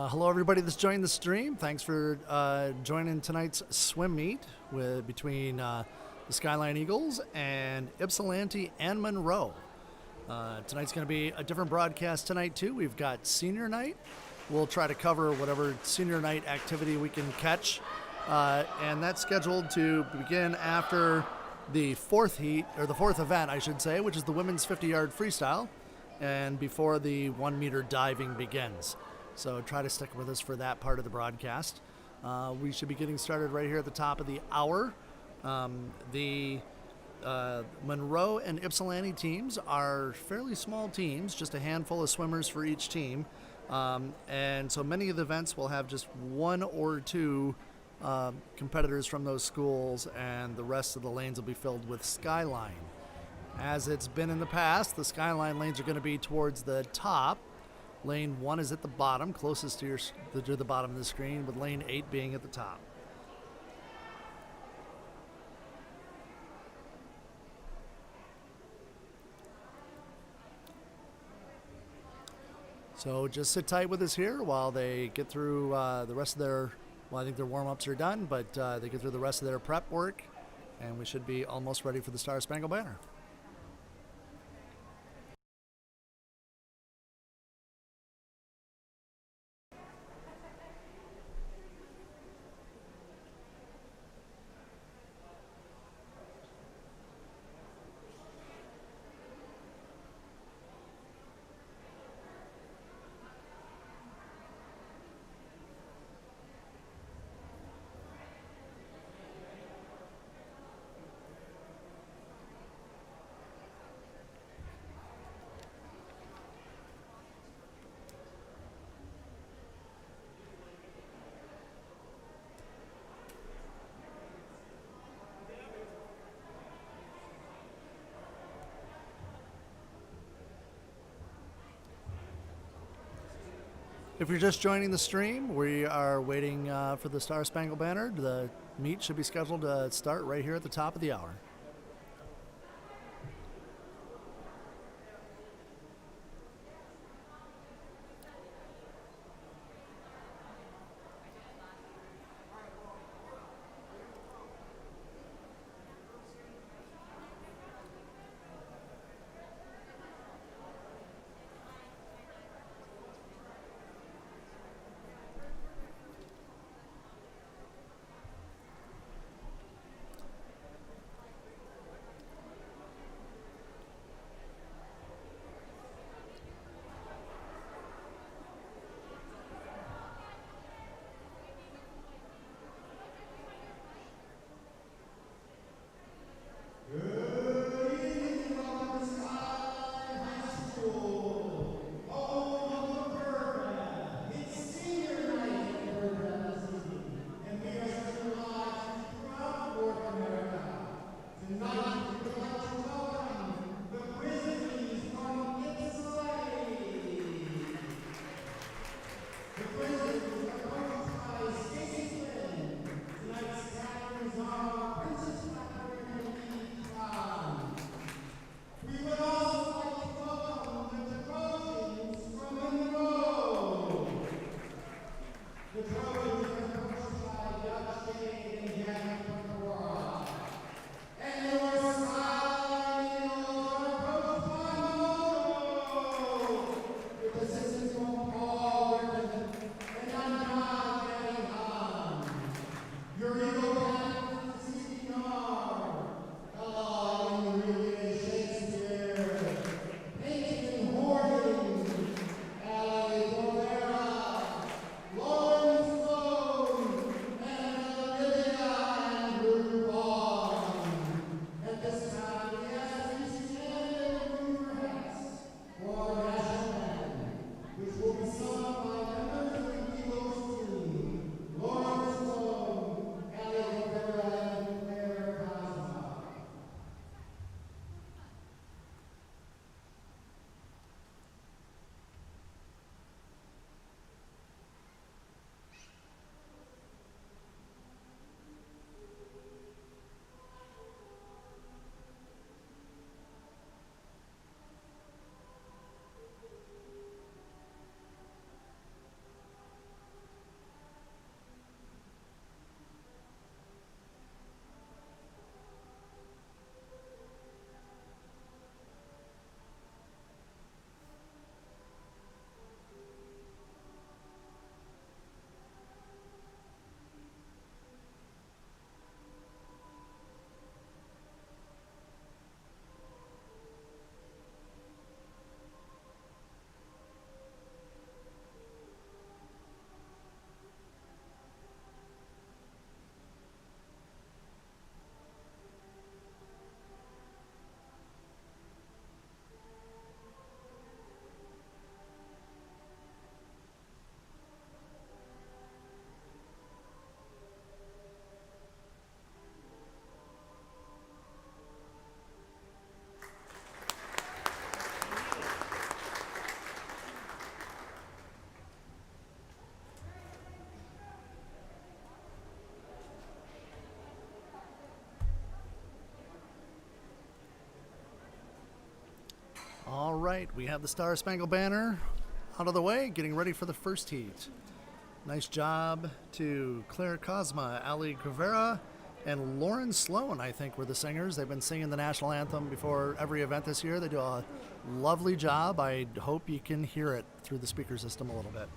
Hello, everybody that's joined the stream. Thanks for joining tonight's swim meet between the Skyline Eagles and Ypsilanti and Monroe. Tonight's going to be a different broadcast tonight, too. We've got senior night. We'll try to cover whatever senior night activity we can catch. And that's scheduled to begin after the fourth heat, or the fourth event, I should say, which is the women's 50-yard freestyle, and before the 1-meter diving begins. So try to stick with us for that part of the broadcast. We should be getting started right here at the top of the hour. The Monroe and Ypsilanti teams are fairly small teams, just a handful of swimmers for each team. And so many of the events will have just one or two competitors from those schools, and the rest of the lanes will be filled with Skyline. As it's been in the past, the Skyline lanes are going to be towards the top. Lane 1 is at the bottom, closest to the bottom of the screen, with lane 8 being at the top. So just sit tight with us here while they get through the rest of their, well, I think their warm-ups are done, but they get through the rest of their prep work, and we should be almost ready for the Star Spangled Banner. If you're just joining the stream, we are waiting for the Star Spangled Banner. The meet should be scheduled to start right here at the top of the hour. right, we have the Star Spangled Banner out of the way, getting ready for the first heat. Nice job to Claire Cosma, Ali Guevara, and Lauren Sloan, I think, were the singers. They've been singing the national anthem before every event this year. They do a lovely job. I hope you can hear it through the speaker system a little bit.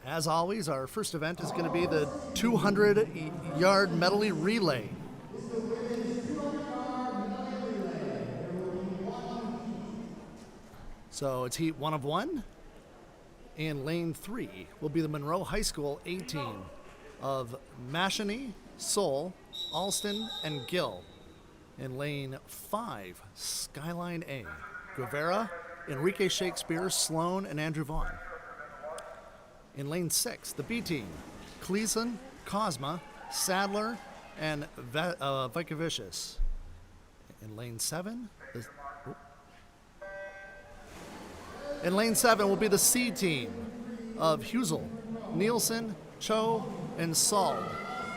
As always, our first event is going to be the 200-yard medley relay. So it's heat 1 of 1. In lane 3 will be the Monroe High School A team of Mashany, Soul, Alston, and Gill. In lane 5, Skyline A, Guevara, Enrique Shakespeare, Sloan, and Andrew Vaughn. In lane 6, the B team, Cleason, Cosma, Sadler, and Vicavicius. In lane 7, will be the C team of Husel, Nielsen, Cho, and Saul.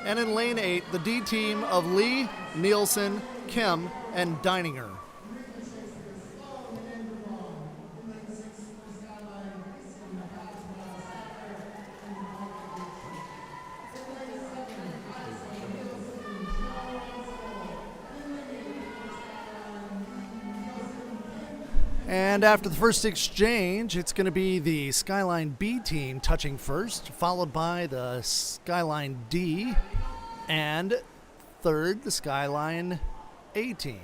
And in lane 8, the D team of Lee, Nielsen, Kim, and Deininger. And after the first exchange, it's going to be the Skyline B team touching first, followed by the Skyline D, and third, the Skyline A team.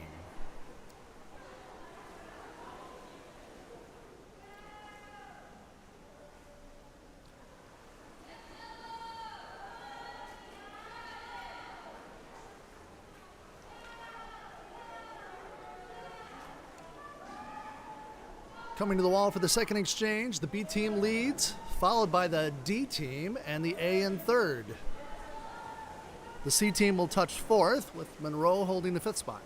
Coming to the wall for the second exchange, the B team leads, followed by the D team and the A in third. The C team will touch fourth, with Monroe holding the fifth spot.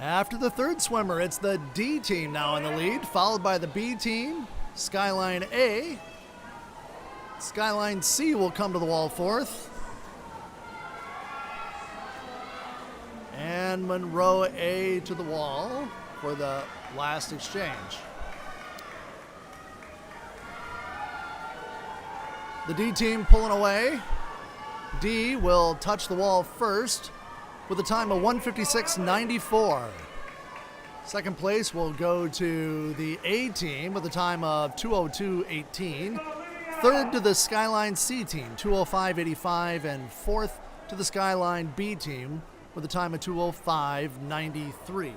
After the third swimmer, it's the D team now in the lead, followed by the B team, Skyline A. Skyline C will come to the wall fourth. And Monroe A to the wall for the last exchange. The D team pulling away. D will touch the wall first with a time of 1:56.94. Second place will go to the A team with a time of 2:02.18. Third to the Skyline C team, 2:05.85, and fourth to the Skyline B team with a time of 2:05.93.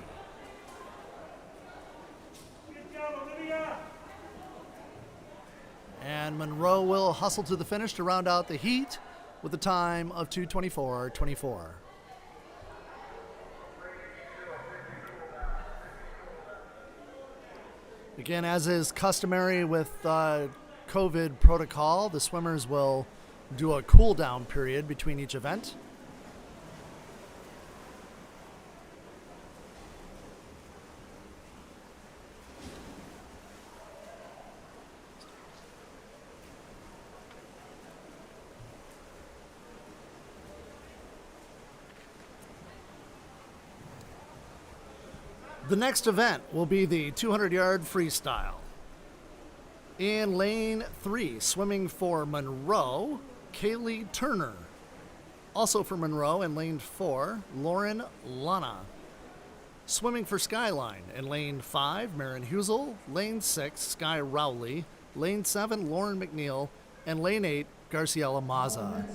And Monroe will hustle to the finish to round out the heat with a time of 2:24.24. Again, as is customary with COVID protocol, the swimmers will do a cool down period between each event. The next event will be the 200-yard freestyle. In lane 3, swimming for Monroe, Kaylee Turner. Also for Monroe in lane 4, Lauren Lana. Swimming for Skyline in lane 5, Marin Husel. Lane 6, Sky Rowley. Lane 7, Lauren McNeil. And lane 8, Garciela Maza.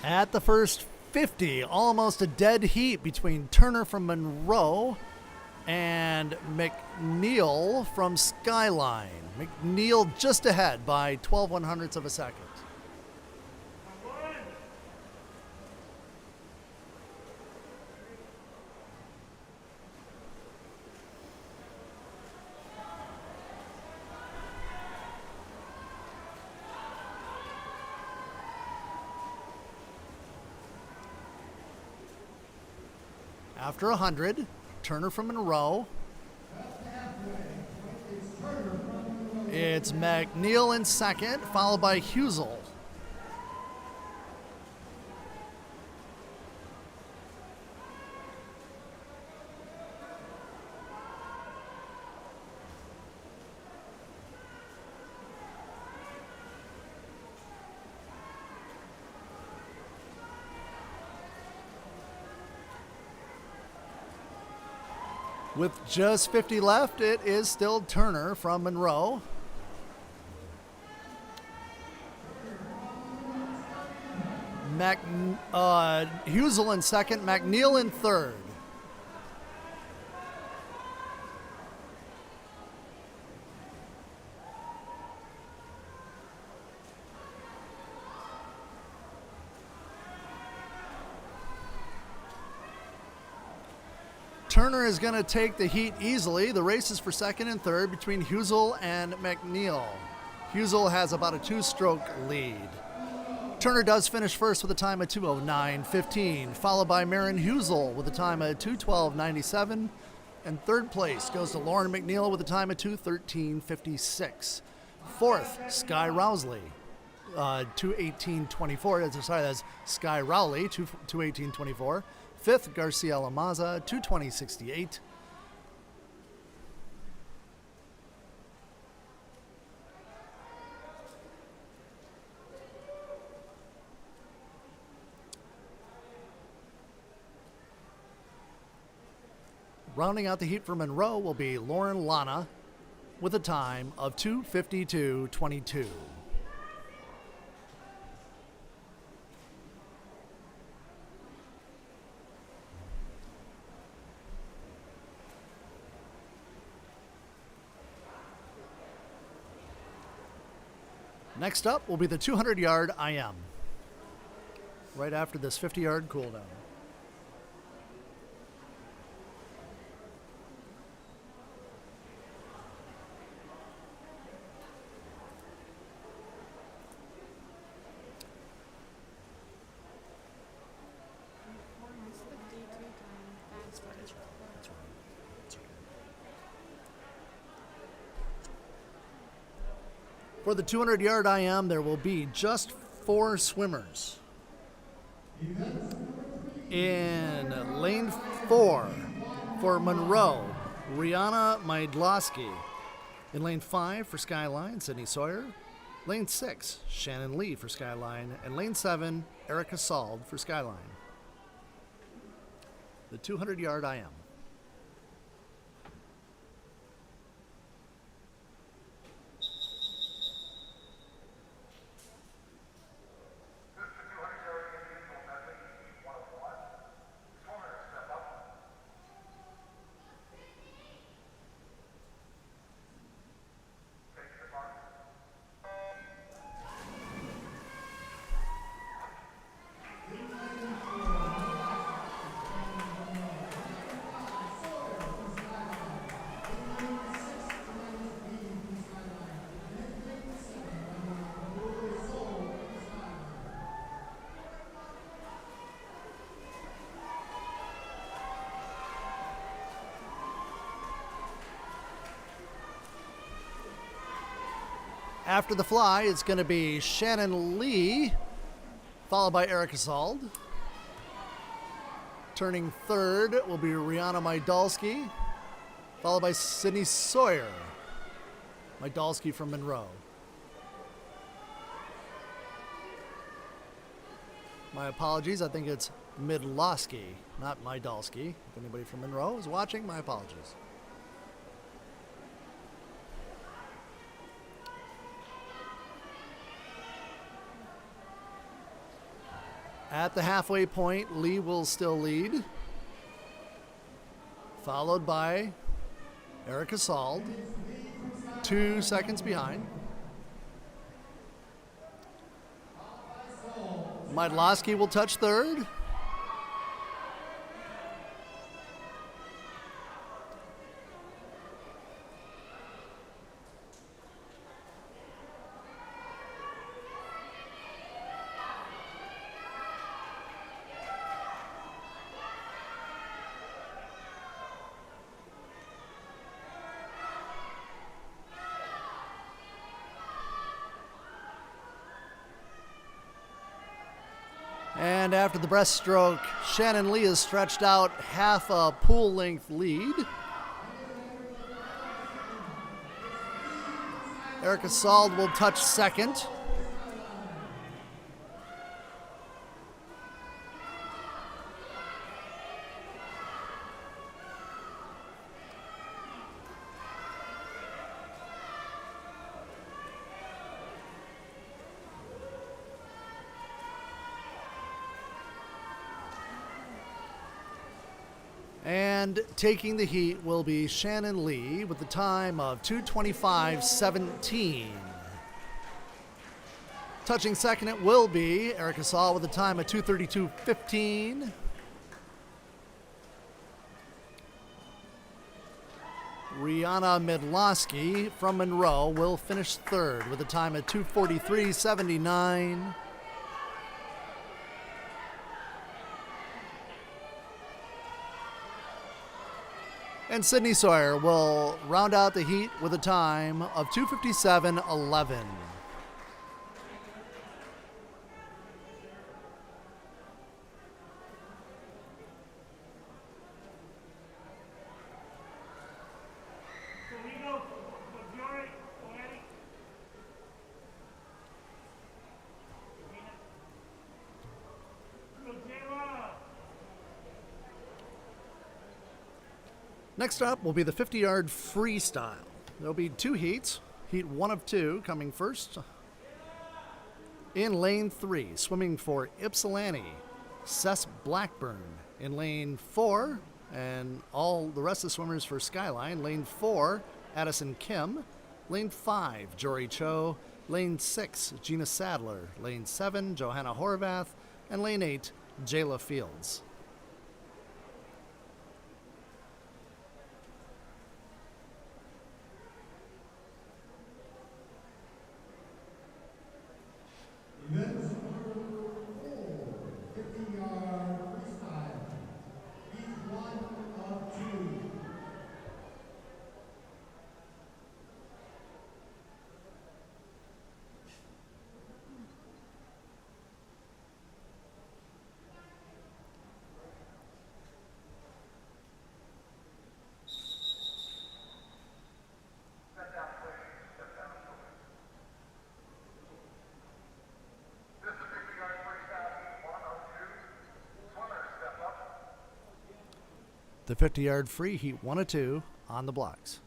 At the first 50, almost a dead heat between Turner from Monroe and McNeil from Skyline. McNeil just ahead by 12/100ths of a second. After 100, Turner from Monroe. It's McNeil in second, followed by Husel. With just 50 left, it is still Turner from Monroe. Husel in second, McNeil in third. Turner is going to take the heat easily. The race is for second and third between Husel and McNeil. Husel has about a two-stroke lead. Turner does finish first with a time of 2:09.15, followed by Marin Husel with a time of 2:12.97, and third place goes to Lauren McNeil with a time of 2:13.56. Fourth, Sky Rousley, 2:18.24. Sorry, that's Sky Rowley, 2:18.24. Fifth, Garcia Lamaza, 2:20.68. Rounding out the heat for Monroe will be Lauren Lana with a time of 2:52.22. Next up will be the 200-yard IM, right after this 50-yard cooldown. For the 200-yard IM, there will be just 4 swimmers. In lane 4 for Monroe, Rihanna Mydlowski. In lane 5 for Skyline, Sydney Sawyer. Lane 6, Shannon Lee for Skyline. And lane 7, Erica Sald for Skyline. The 200-yard IM. After the fly, it's going to be Shannon Lee, followed by Erica Sald. Turning third will be Rihanna Mydlowski, followed by Sydney Sawyer. Mydlowski from Monroe. My apologies, I think it's Mydlowski, not Mydlowski. If anybody from Monroe is watching, my apologies. At the halfway point, Lee will still lead, followed by Erica Sald, 2 seconds behind. Mydlowski will touch third. And after the breaststroke, Shannon Lee has stretched out half a pool length lead. Erica Sald will touch second. And taking the heat will be Shannon Lee with the time of 2:25.17. Touching second it will be Erica Sald with a time of 2:32.15. Rihanna Mydlowski from Monroe will finish third with a time of 2:43.79. And Sydney Sawyer will round out the heat with a time of 2:57.11. Next up will be the 50-yard freestyle. There'll be 2 heats. Heat 1 of 2 coming first. In lane 3, swimming for Ypsilanti, Cess Blackburn. In lane 4, and all the rest of the swimmers for Skyline. Lane 4, Addison Kim. Lane 5, Jory Cho. Lane 6, Gina Sadler. Lane 7, Johanna Horvath. And lane 8, Jayla Fields. Event number 4, 50-yard freestyle. Heat 1 of 2. The 50-yard free, heat 1 of 2 on the blocks.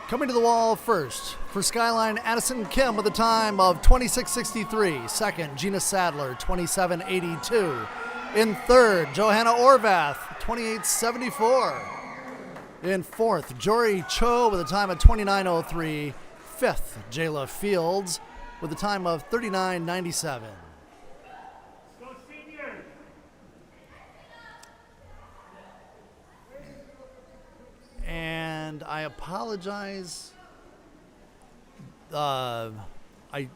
Coming to the wall first, for Skyline, Addison Kim with a time of 26.63. Second, Gina Sadler, 27.82. In third, Johanna Horvath, 28.74. In fourth, Jory Cho with a time of 29.03. Fifth, Jayla Fields with a time of 39.97. And I apologize.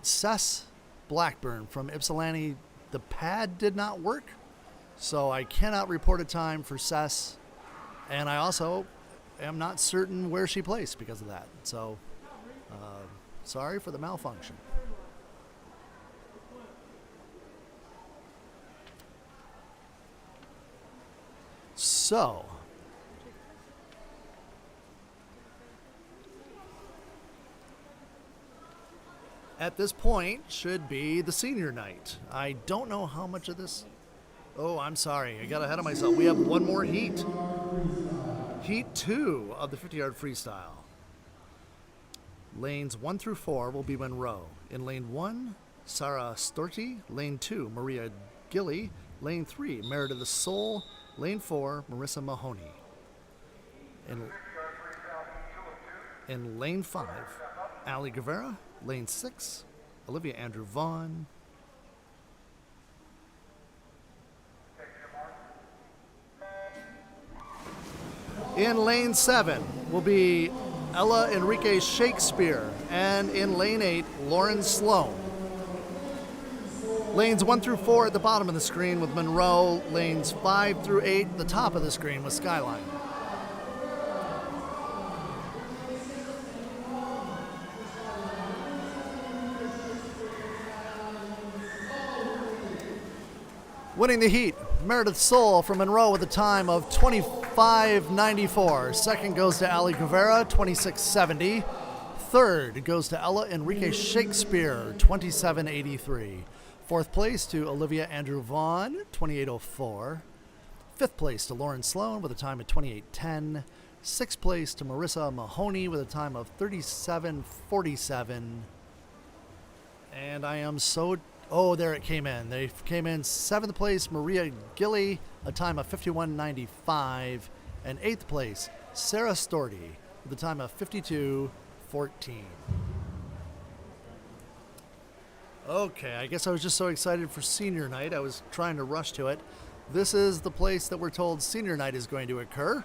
Cess Blackburn from Ypsilanti, the pad did not work, so I cannot report a time for Cess. And I also am not certain where she placed because of that. So, sorry for the malfunction. So, at this point should be the senior night. I don't know how much of this. Oh, I'm sorry. I got ahead of myself. We have one more heat. Heat 2 of the 50-yard freestyle. Lanes 1 through 4 will be Monroe. In lane 1, Sarah Storti. Lane 2, Maria Gilly. Lane 3, Merida the Soul. Lane 4, Marissa Mahoney. In lane 5, Ali Guevara. Lane 6, Olivia Andrew Vaughn. In lane 7 will be Ella Enrique Shakespeare. And in lane 8, Lauren Sloan. Lanes 1 through 4 at the bottom of the screen with Monroe. Lanes 5 through 8 at the top of the screen with Skyline. Winning the heat, Meredith Soul from Monroe with a time of 25:94. Second goes to Ali Guevara, 26:70. Third goes to Ella Enrique Shakespeare, 27:83. Fourth place to Olivia Andrew Vaughn, 28:04. Fifth place to Lauren Sloan with a time of 28:10. Sixth place to Marissa Mahoney with a time of 37:47. And I am so... Oh, there it came in. They came in 7th place, Maria Gilly, a time of 51:95. And 8th place, Sarah Storti, with a time of 52:14. Okay, I guess I was just so excited for senior night, I was trying to rush to it. This is the place that we're told senior night is going to occur.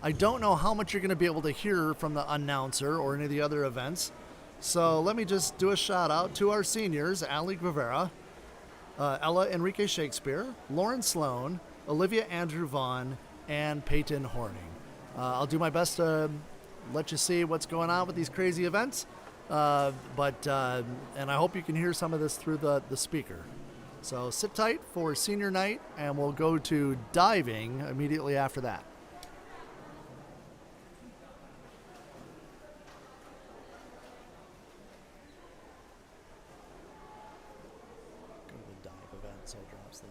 I don't know how much you're going to be able to hear from the announcer or any of the other events. So let me just do a shout out to our seniors, Ali Guevara, Ella Enrique Shakespeare, Lauren Sloan, Olivia Andrew Vaughn, and Peyton Horning. I'll do my best to let you see what's going on with these crazy events, and I hope you can hear some of this through the speaker. So sit tight for senior night, and we'll go to diving immediately after that. So it drops the...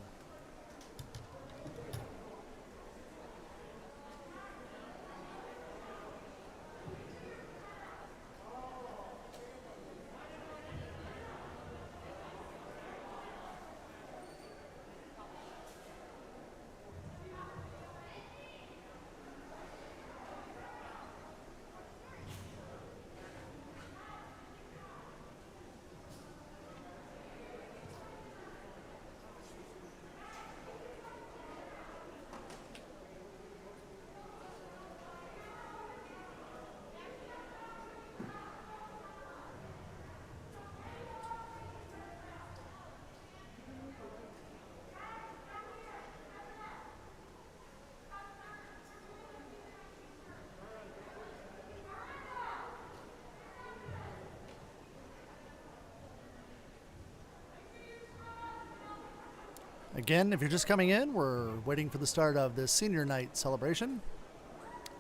Again, if you're just coming in, we're waiting for the start of the senior night celebration,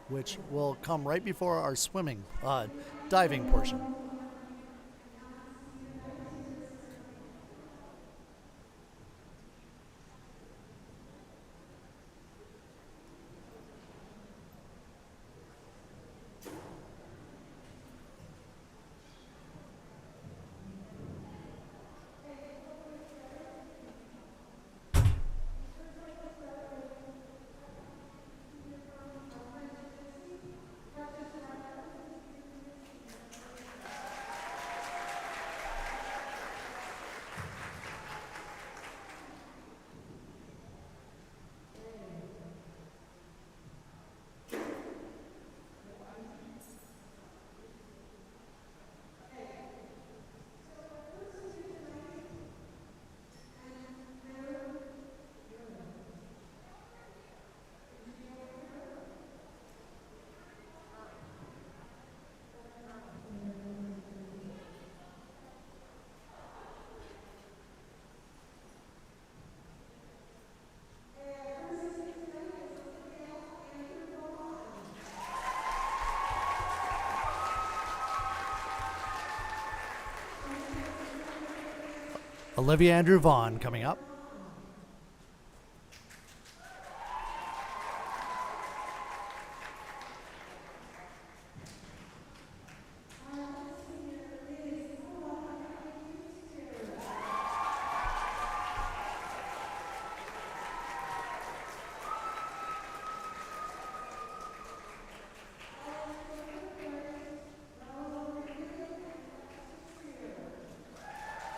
which will come right before our diving portion. Olivia Andrew Vaughn coming up.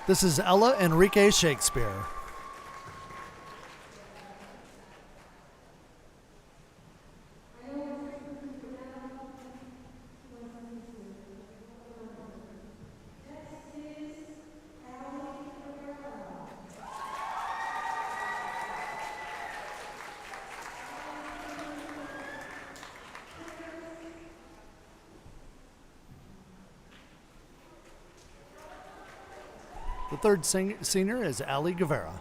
This is Ella Enrique Shakespeare. The third senior is Ali Guevara.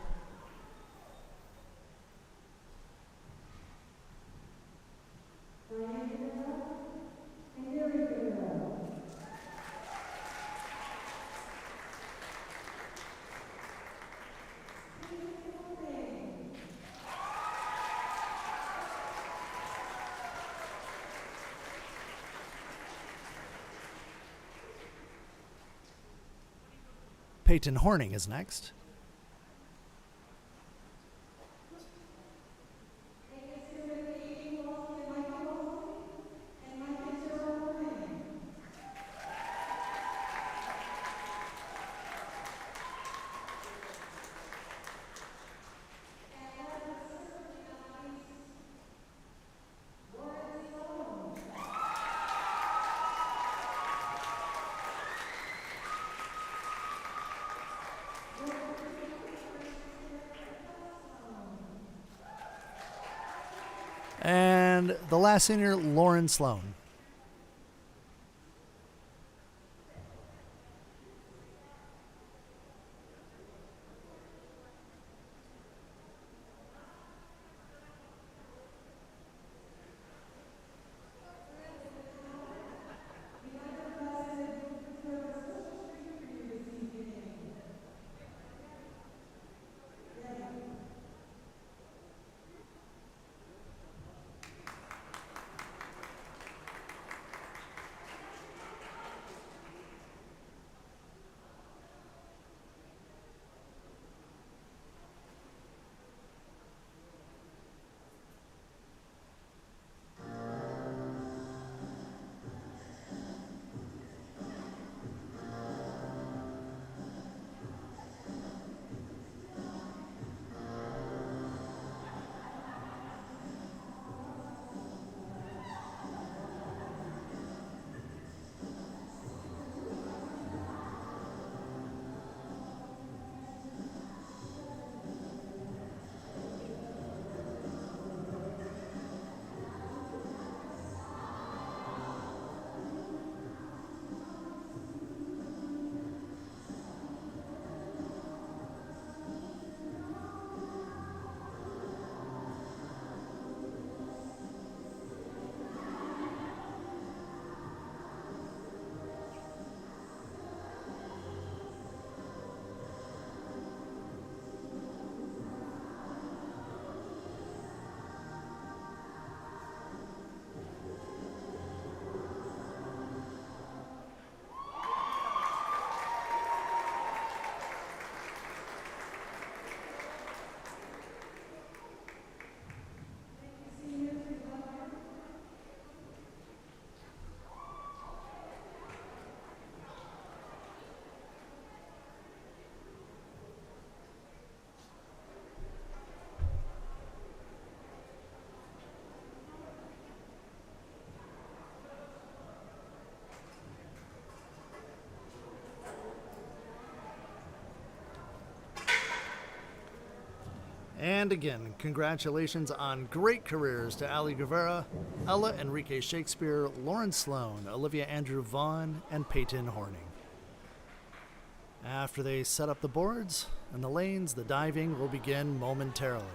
Peyton Horning is next. And the last senior, Lauren Sloan. And again, congratulations on great careers to Ali Guevara, Ella Enrique Shakespeare, Lauren Sloan, Olivia Andrew Vaughn, and Peyton Horning. After they set up the boards and the lanes, the diving will begin momentarily.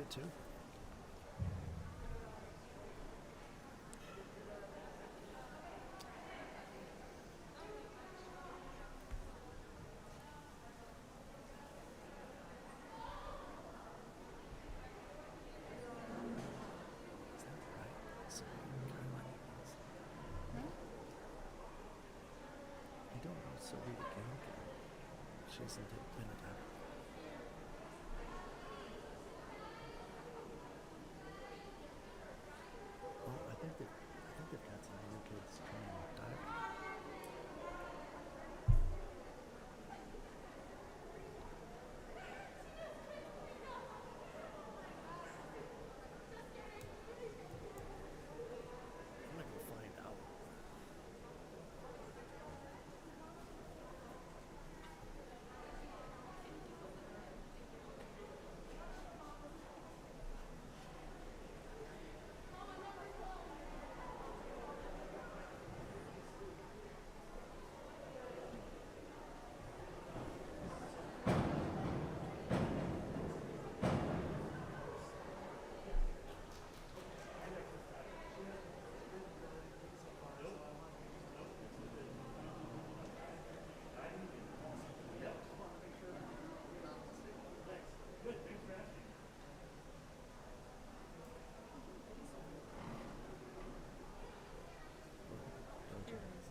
it too. Is that right? So, Skyline Eagles. I don't know Sylvie the game. She hasn't been a diver. Oh, I think they've got some new kids coming diving. I'm gonna go find out.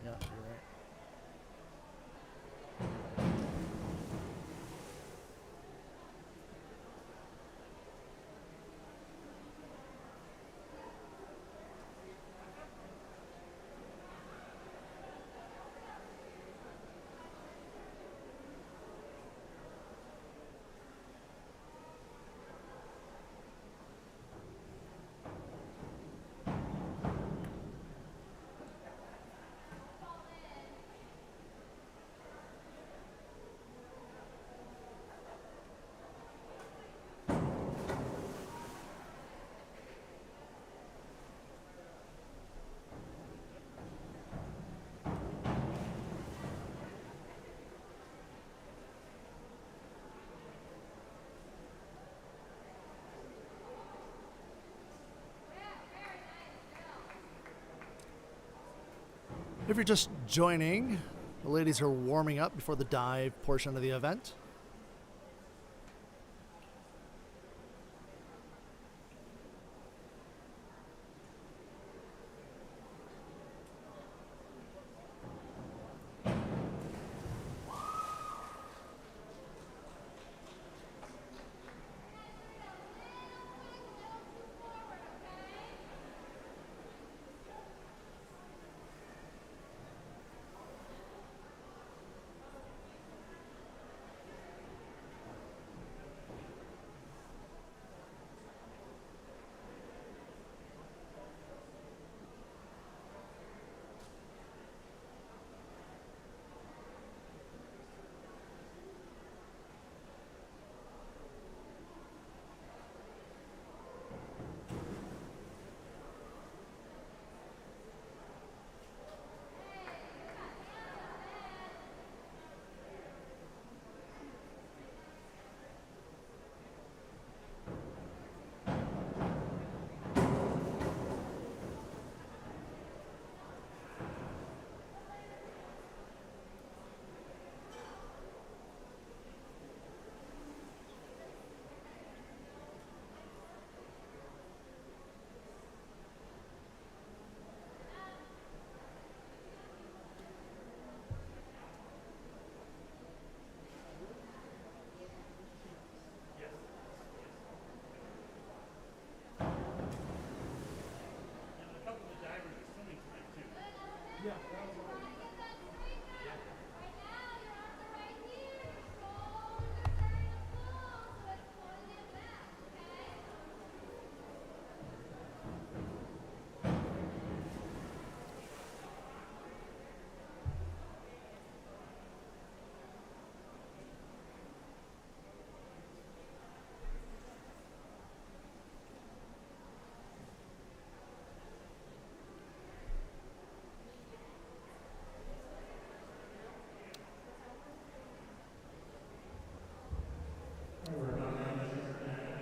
Yeah, you're right. If you're just joining, the ladies are warming up before the dive portion of the event.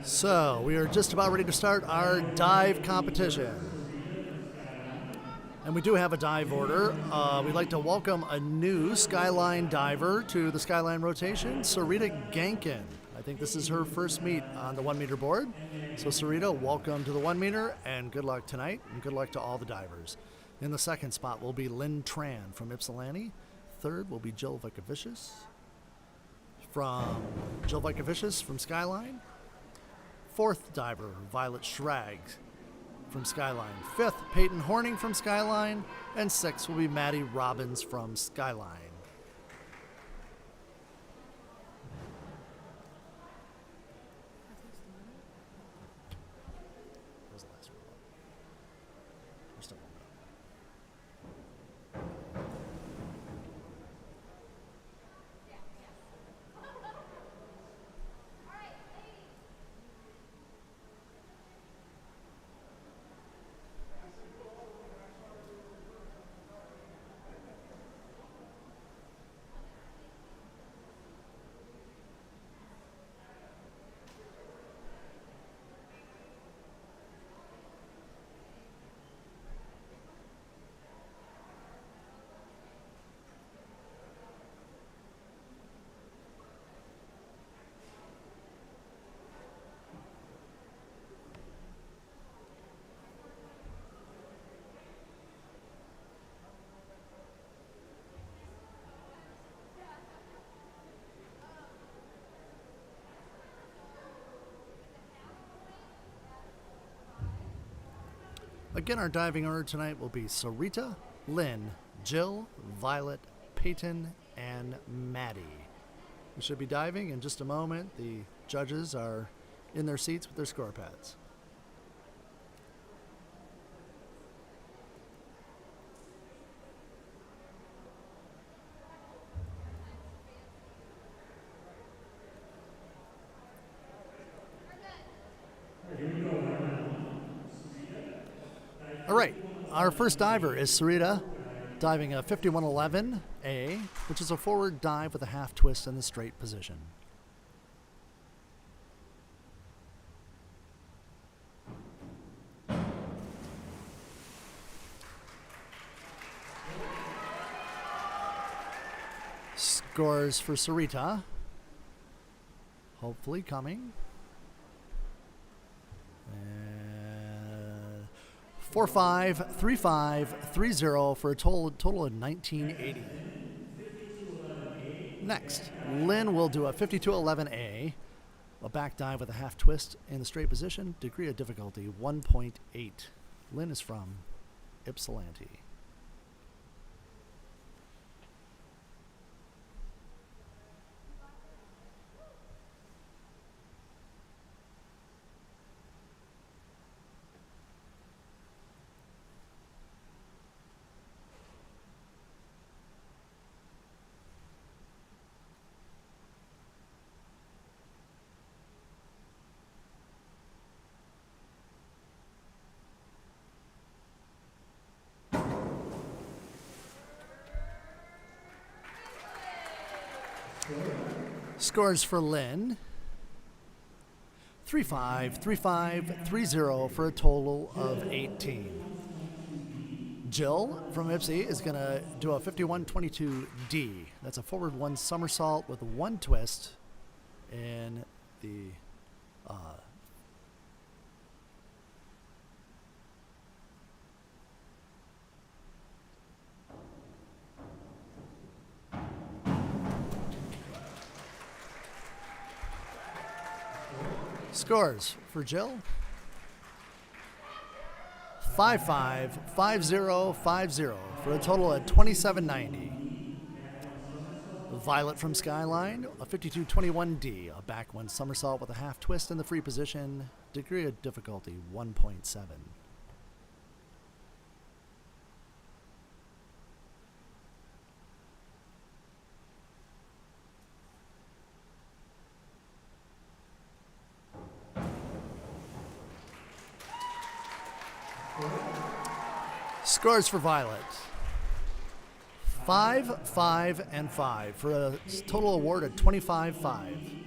So we are just about ready to start our dive competition. And we do have a dive order. We'd like to welcome a new Skyline diver to the Skyline rotation, Sarita Gankin. I think this is her first meet on the 1 meter board. So Sarita, welcome to the 1 meter and good luck tonight and good luck to all the divers. In the second spot will be Lynn Tran from Ypsilanti. Third will be Jill Vikavicius from Skyline. Fourth diver, Violet Schrag from Skyline. Fifth, Peyton Horning from Skyline. And sixth will be Maddie Robbins from Skyline. Again, our diving order tonight will be Sarita, Lynn, Jill, Violet, Peyton, and Maddie. We should be diving in just a moment. The judges are in their seats with their score pads. All right, our first diver is Sarita, diving a 5111A, which is a forward dive with a half twist in the straight position. Scores for Sarita, hopefully coming. 4.5, 3.5, 3.0 for a total of 1980. Next, Lynn will do a 5211A, a back dive with a half twist in the straight position, degree of difficulty 1.8. Lynn is from Ypsilanti. Scores for Lynn, 3.5, 3.5, 3.0 for a total of 18. Jill from Ypsi is going to do a 5122D. That's a forward one somersault with one twist in the Scores for Jill, 5.5, 5.0, 5.0 for a total of 27.90. Violet from Skyline, a 5221D, a back one somersault with a half twist in the free position, degree of difficulty 1.7. Scores for Violet, 5, 5, and 5 for a total award of 25.5.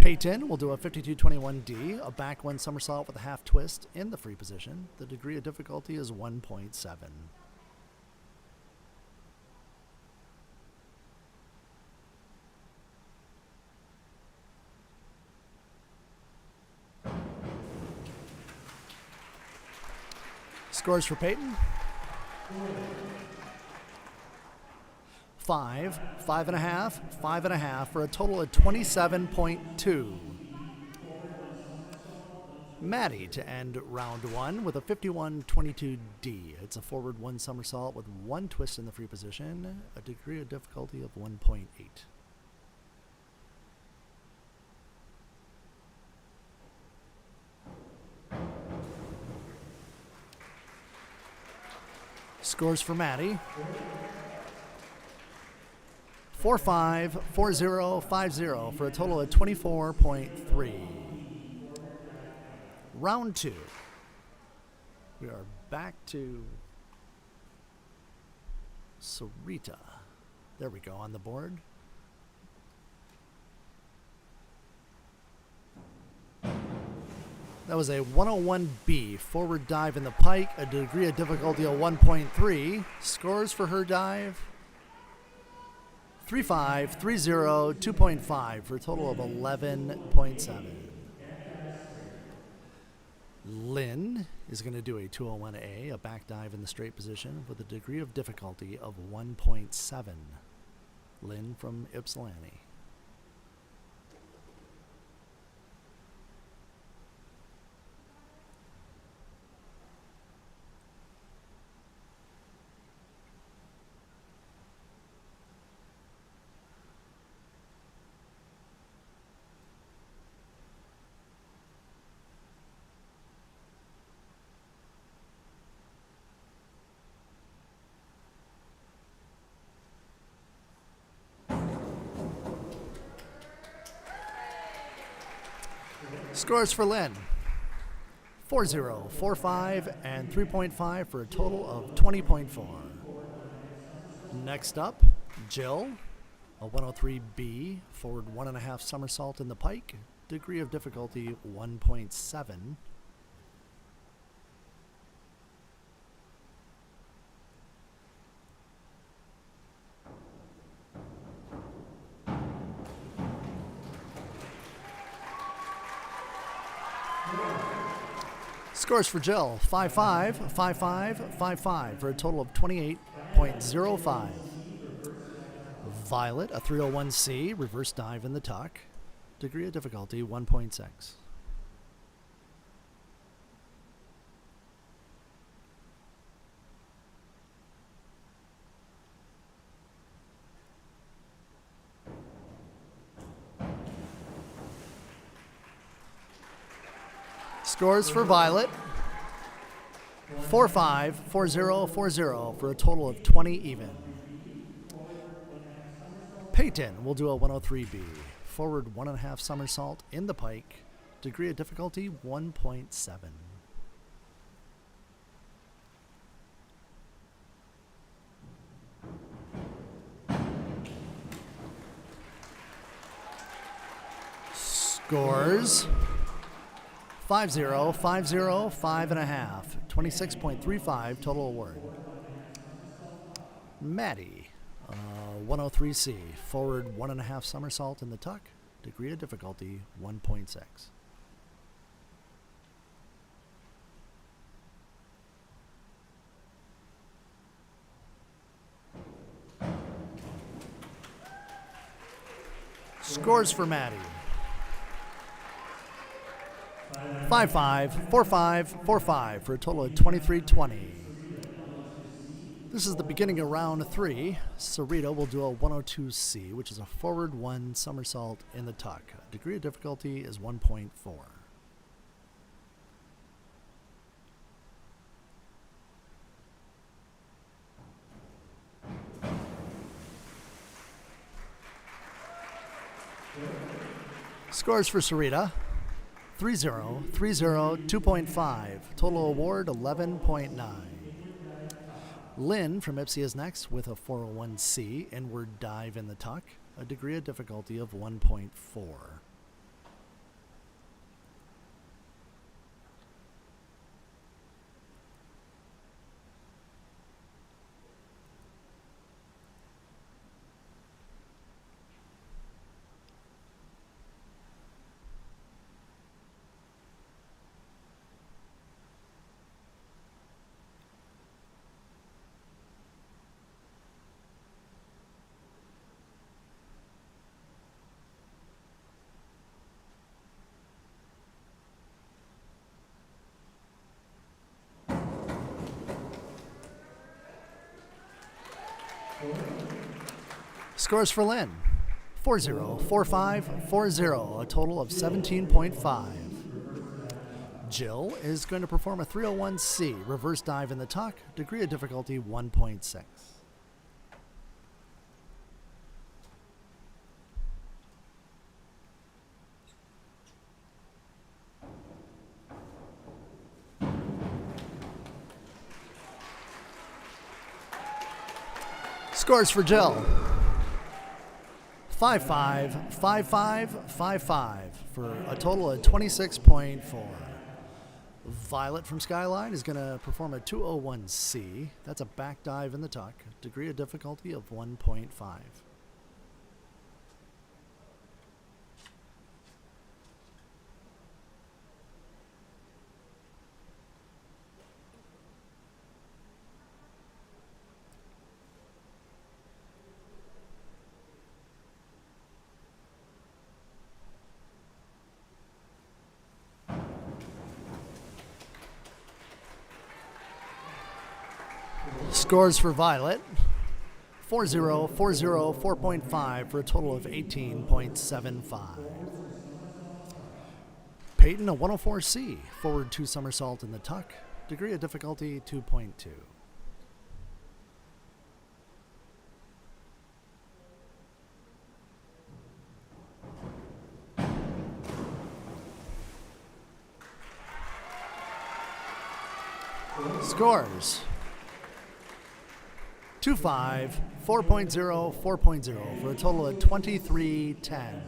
Peyton will do a 52-21D, a back one somersault with a half twist in the free position. The degree of difficulty is 1.7. Scores for Peyton. 5, 5.5, 5.5 for a total of 27.2. Maddie to end round one with a 51-22D. It's a forward one somersault with one twist in the free position, a degree of difficulty of 1.8. Scores for Maddie. 4-5, 4-0, 5-0 for a total of 24.3. Round two. We are back to Sarita. There we go on the board. That was a 101B, forward dive in the pike, a degree of difficulty of 1.3. Scores for her dive, 3-5, 3-0, 2.5 for a total of 11.7. Lynn is going to do a 201A, a back dive in the straight position with a degree of difficulty of 1.7. Lynn from Ypsi. Scores for Lynn, 4-0, 4-5, and 3.5 for a total of 20.4. Next up, Jill, a 103B, forward 1.5 somersault in the pike, degree of difficulty 1.7. Scores for Jill, 5-5, 5-5, 5-5 for a total of 28.05. Violet, a 301C, reverse dive in the tuck, degree of difficulty 1.6. Scores for Violet, 4-5, 4-0, 4-0 for a total of 20 even. Peyton will do a 103B, forward 1.5 somersault in the pike, degree of difficulty 1.7. Scores 5-0, 5-0, 5.5, 26.35 total award. Maddie, 103C, forward 1.5 somersault in the tuck, degree of difficulty 1.6. Scores for Maddie. 5-5, 4-5, 4-5 for a total of 23.20. This is the beginning of round three. Sarita will do a 102C, which is a forward one somersault in the tuck. Degree of difficulty is 1.4. Scores for Sarita. 3-0, 3-0, 2.5. Total award 11.9. Lynn from Ypsi is next with a 401C, inward dive in the tuck, a degree of difficulty of 1.4. Scores for Lynn: 4-0, 4-5, 4-0, a total of 17.5. Jill is going to perform a 301C, reverse dive in the tuck, degree of difficulty 1.6. Scores for Jill: 5-5, 5-5, 5-5 for a total of 26.4. Violet from Skyline is going to perform a 201C. That's a back dive in the tuck, degree of difficulty of 1.5. Scores for Violet: 4-0, 4-0, 4.5 for a total of 18.75. Peyton, a 104C, forward 2 somersault in the tuck, degree of difficulty 2.2. Scores: 2-5, 4.0, 4.0 for a total of 23.10.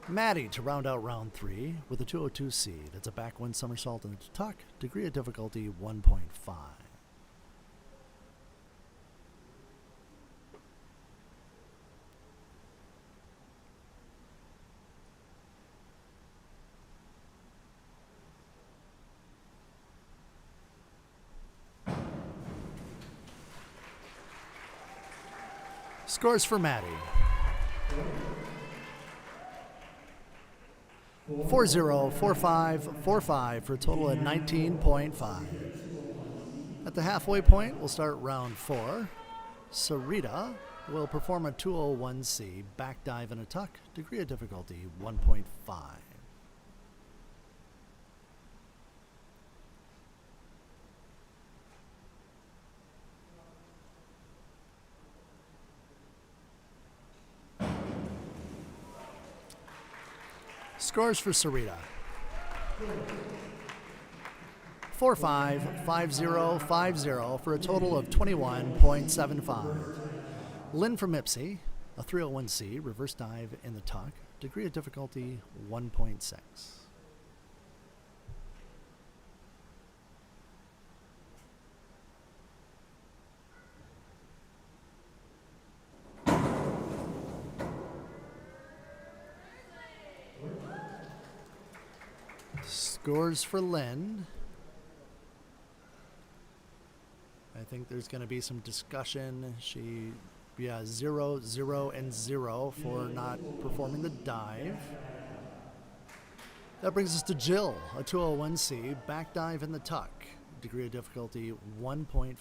Maddie to round out round 3 with a 202C. That's a back 1 somersault in the tuck, degree of difficulty 1.5. Scores for Maddie: 4-0, 4-5, 4-5 for a total of 19.5. At the halfway point, we'll start round 4. Sarita will perform a 201C, back dive in a tuck, degree of difficulty 1.5. Scores for Sarita: 4-5, 5-0, 5-0 for a total of 21.75. Lynn from Ypsi, a 301C, reverse dive in the tuck, degree of difficulty 1.6. Scores for Lynn: I think there's going to be some discussion. 0, 0, and 0 for not performing the dive. That brings us to Jill, a 201C, back dive in the tuck, degree of difficulty 1.5.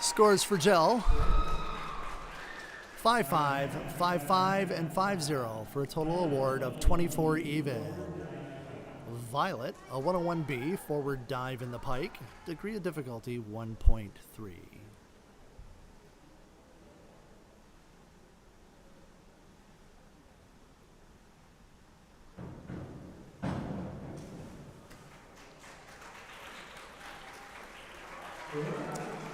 Scores for Jill: 5-5, 5-5, and 5-0 for a total award of 24 even. Violet, a 101B, forward dive in the pike, degree of difficulty 1.3.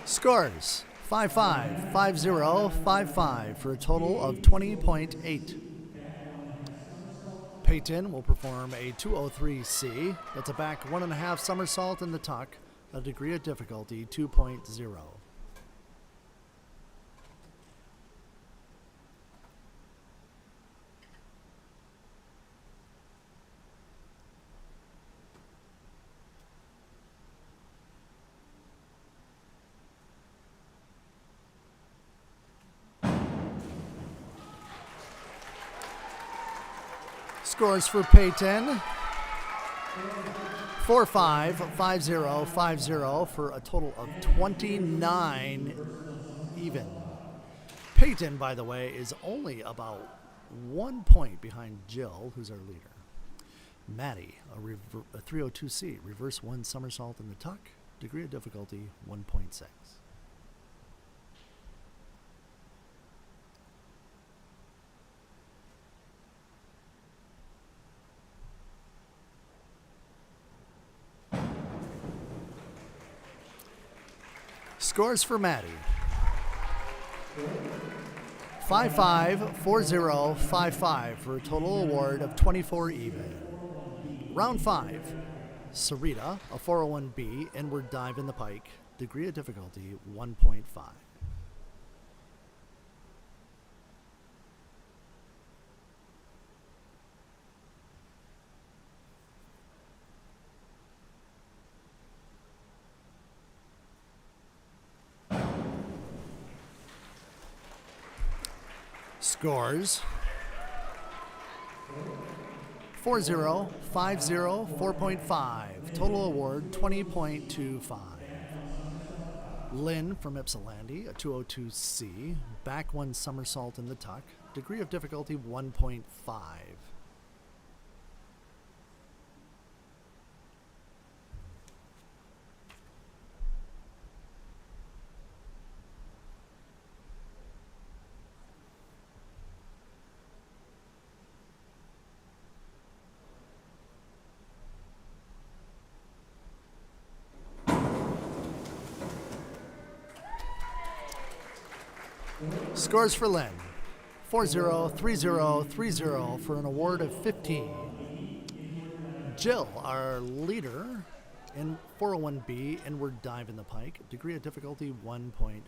Scores: 5-5, 5-0, 5-5 for a total of 20.8. Peyton will perform a 203C. That's a back 1.5 somersault in the tuck, a degree of difficulty 2.0. Scores for Peyton. 4-5, 5-0, 5-0 for a total of 29 even. Peyton, by the way, is only about 1 point behind Jill, who's our leader. Maddie, a 302C, reverse one somersault in the tuck, degree of difficulty 1.6. Scores for Maddie. 5-5, 4-0, 5-5 for a total award of 24 even. Round 5. Sarita, a 401B, inward dive in the pike, degree of difficulty 1.5. Scores 4-0, 5-0, 4.5. Total award 20.25. Lynn from Ypsilanti, a 202C, back one somersault in the tuck, degree of difficulty 1.5. Scores for Lynn. 4-0, 3-0, 3-0 for an award of 15. Jill, our leader, in 401B, inward dive in the pike, degree of difficulty 1.5.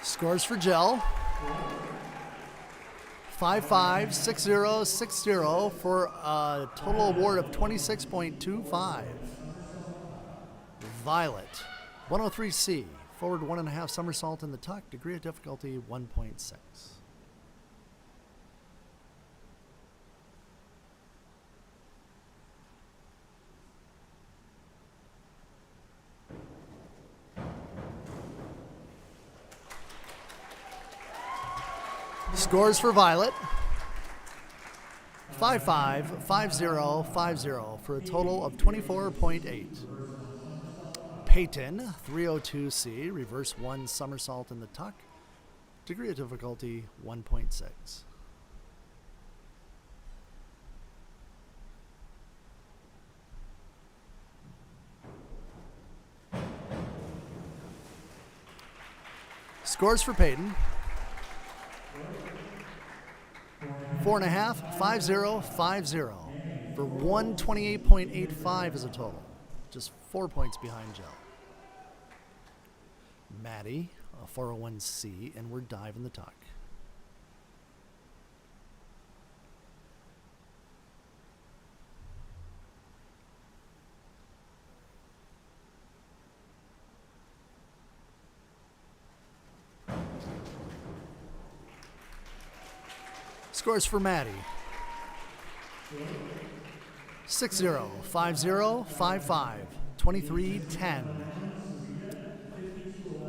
Scores for Jill. 5-5, 6-0, 6-0 for a total award of 26.25. Violet, 103C, forward 1.5 somersault in the tuck, degree of difficulty 1.6. Scores for Violet. 5-5, 5-0, 5-0 for a total of 24.8. Peyton, 302C, reverse one somersault in the tuck, degree of difficulty 1.6. Scores for Peyton. 4.5, 5-0, 5-0 for 128.85 as a total. Just 4 points behind Jill. Maddie, a 401C, inward dive in the tuck. Scores for Maddie. 6-0, 5-0, 5-5, 23-10.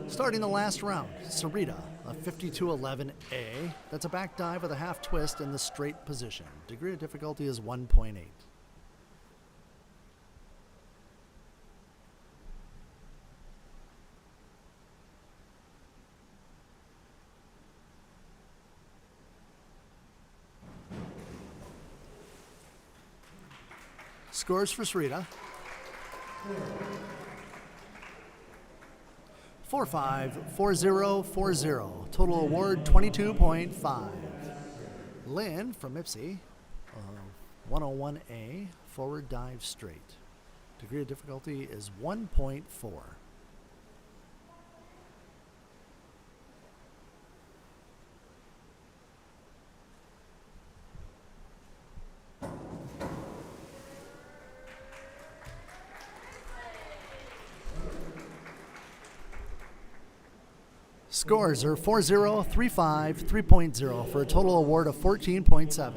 Starting the last round, Sarita, a 5211A. That's a back dive with a half twist in the straight position. Degree of difficulty is 1.8. Scores for Sarita. 4-5, 4-0, 4-0. Total award 22.5. Lynn from Ypsi, 101A, forward dive straight. Degree of difficulty is 1.4. Scores are 4-0, 3-5, 3.0 for a total award of 14.7.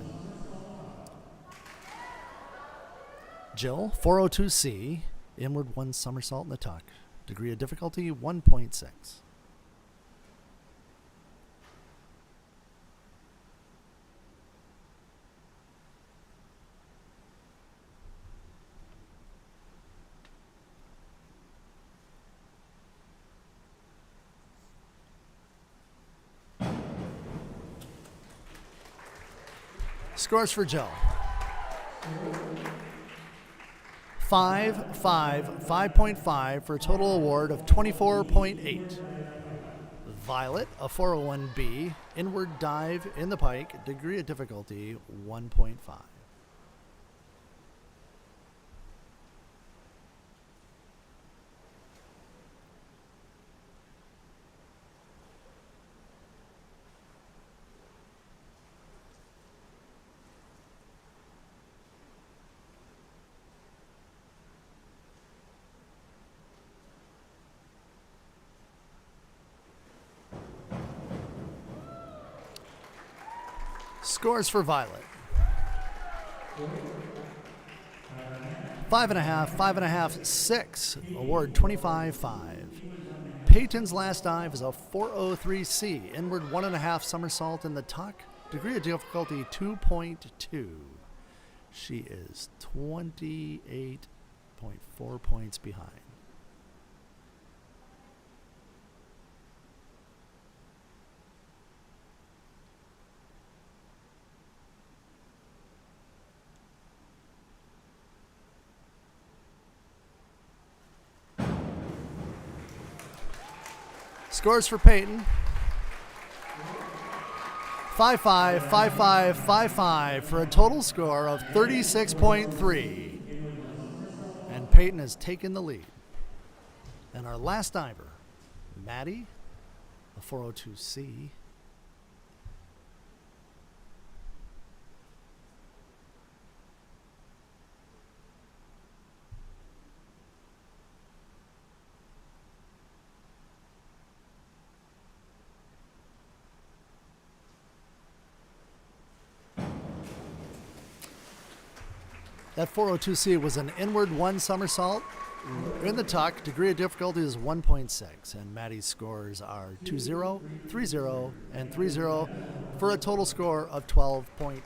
Jill, 402C, inward one somersault in the tuck. Degree of difficulty 1.6. Scores for Jill. 5, 5, 5.5 for a total award of 24.8. Violet, a 401B, inward dive in the pike, degree of difficulty 1.5. Scores for Violet. 5.5, 5.5, 6. Award 25.5. Peyton's last dive is a 403C. Inward 1.5 somersault in the tuck. Degree of difficulty 2.2. She is 28.4 points behind. Scores for Peyton. 5-5, 5-5, 5-5 for a total score of 36.3. And Peyton has taken the lead. And our last diver, Maddie, a 402C. That 402C was an inward one somersault in the tuck. Degree of difficulty is 1.6. And Maddie's scores are 2-0, 3-0, and 3-0 for a total score of 12.8.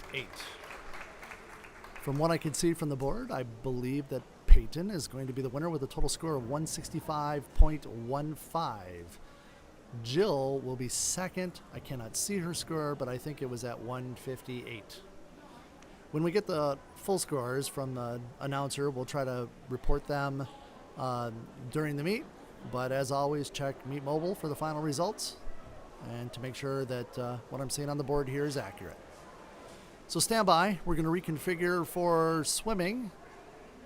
From what I can see from the board, I believe that Peyton is going to be the winner with a total score of 165.15. Jill will be second. I cannot see her score, but I think it was at 158. When we get the full scores from the announcer, we'll try to report them during the meet. But as always, check Meet Mobile for the final results and to make sure that what I'm seeing on the board here is accurate. So stand by. We're going to reconfigure for swimming.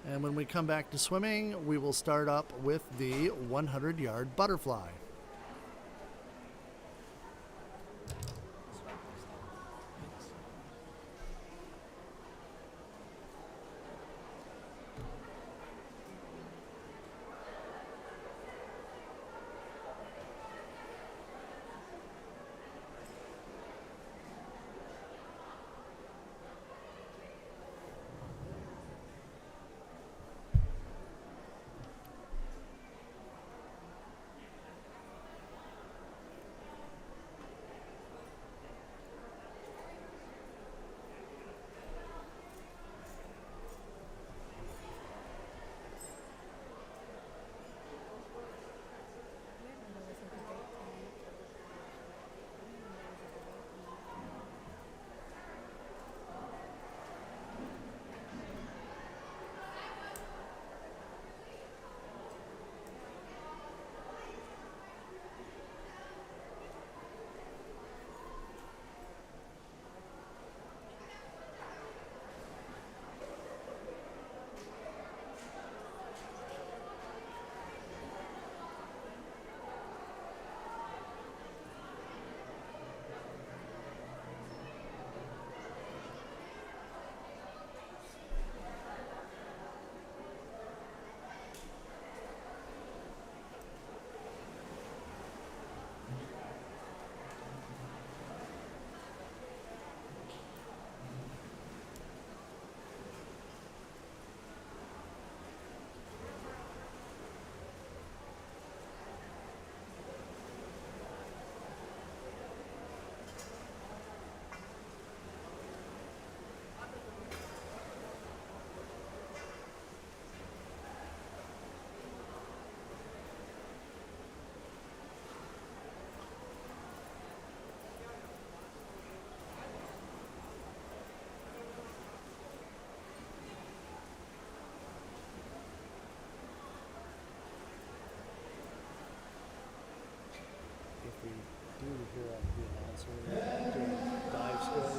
And when we come back to swimming, we will start up with the 100-yard butterfly. we do hear the announcer doing dive scores.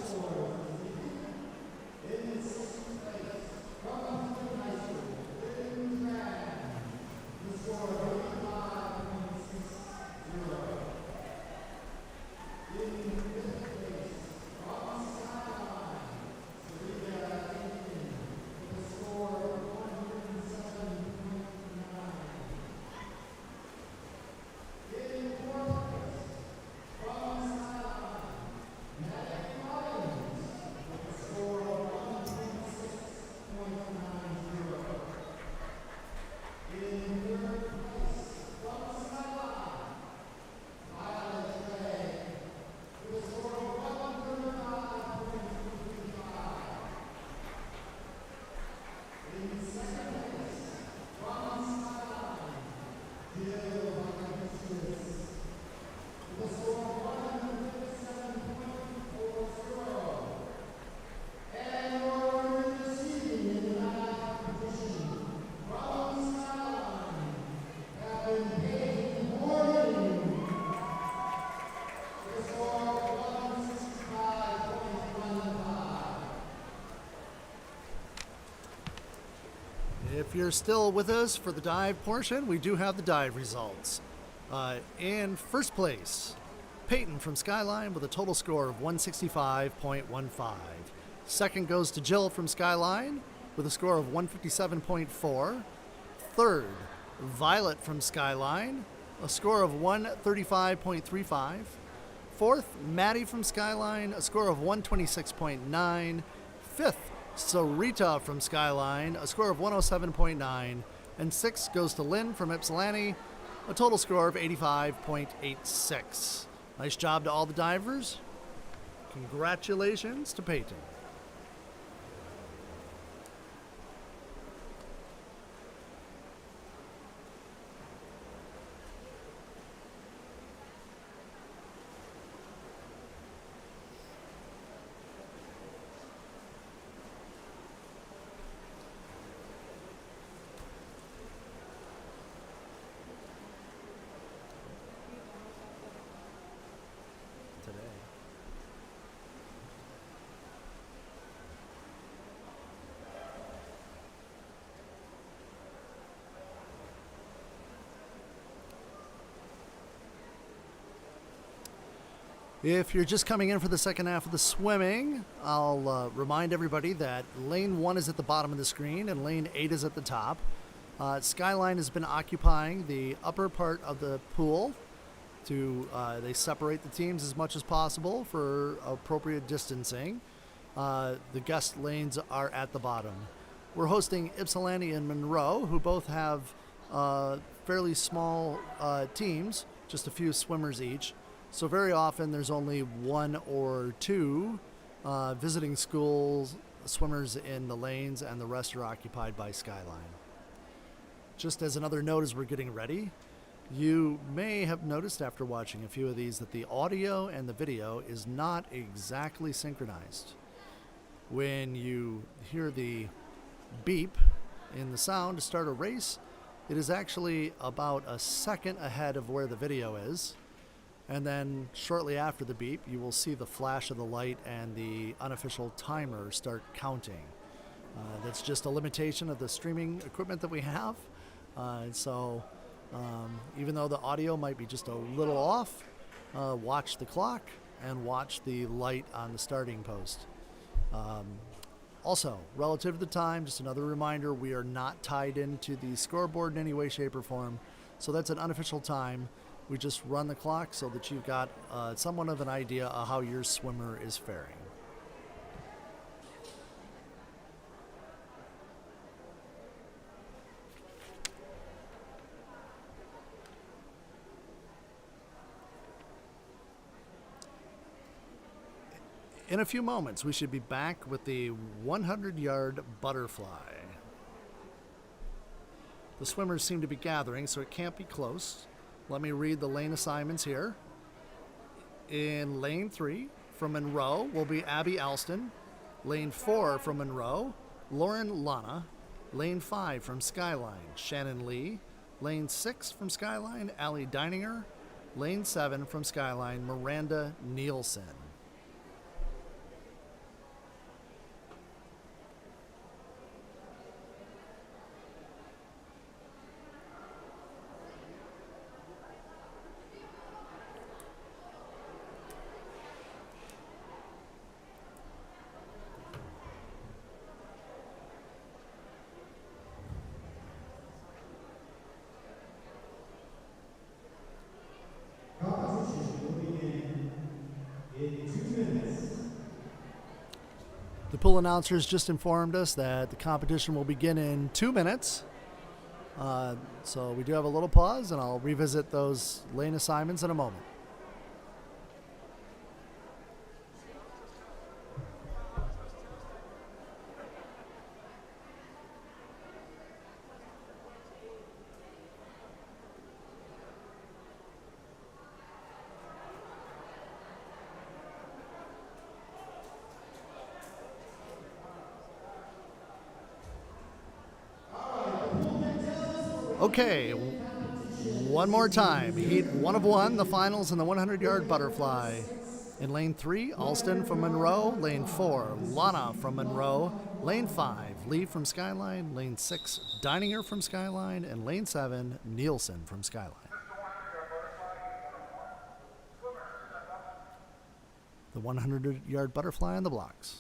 If you're still with us for the dive portion, we do have the dive results. In first place, Peyton from Skyline with a total score of 165.15. Second goes to Jill from Skyline with a score of 157.4. Third, Violet from Skyline, a score of 135.35. Fourth, Maddie from Skyline, a score of 126.9. Fifth, Sarita from Skyline, a score of 107.9. And sixth goes to Lynn from Ypsilanti, a total score of 85.86. Nice job to all the divers. Congratulations to Peyton. If you're just coming in for the second half of the swimming, I'll remind everybody that lane 1 is at the bottom of the screen and lane 8 is at the top. Skyline has been occupying the upper part of the pool. They separate the teams as much as possible for appropriate distancing. The guest lanes are at the bottom. We're hosting Ypsilanti and Monroe, who both have fairly small teams, just a few swimmers each. So very often there's only one or two visiting schools swimmers in the lanes, and the rest are occupied by Skyline. Just as another note as we're getting ready, you may have noticed after watching a few of these that the audio and the video is not exactly synchronized. When you hear the beep in the sound to start a race, it is actually about a second ahead of where the video is. And then shortly after the beep, you will see the flash of the light and the unofficial timer start counting. That's just a limitation of the streaming equipment that we have. Even though the audio might be just a little off, watch the clock and watch the light on the starting post. Also, relative to the time, just another reminder, we are not tied into the scoreboard in any way, shape, or form. So that's an unofficial time. We just run the clock so that you've got somewhat of an idea of how your swimmer is faring. In a few moments, we should be back with the 100-yard butterfly. The swimmers seem to be gathering, so it can't be close. Let me read the lane assignments here. In lane 3 from Monroe will be Abby Alston. Lane 4 from Monroe, Lauren Lana. Lane 5 from Skyline, Shannon Lee. Lane 6 from Skyline, Allie Deininger. Lane 7 from Skyline, Miranda Nielsen. Competition will begin in 2 minutes. The pool announcers just informed us that the competition will begin in 2 minutes. So we do have a little pause, and I'll revisit those lane assignments in a moment. Okay, one more time. Heat 1 of 1, the finals in the 100-yard butterfly. In lane 3, Alston from Monroe. Lane 4, Lana from Monroe. Lane 5, Lee from Skyline. Lane 6, Deininger from Skyline. And lane 7, Nielsen from Skyline. The 100-yard butterfly on the blocks.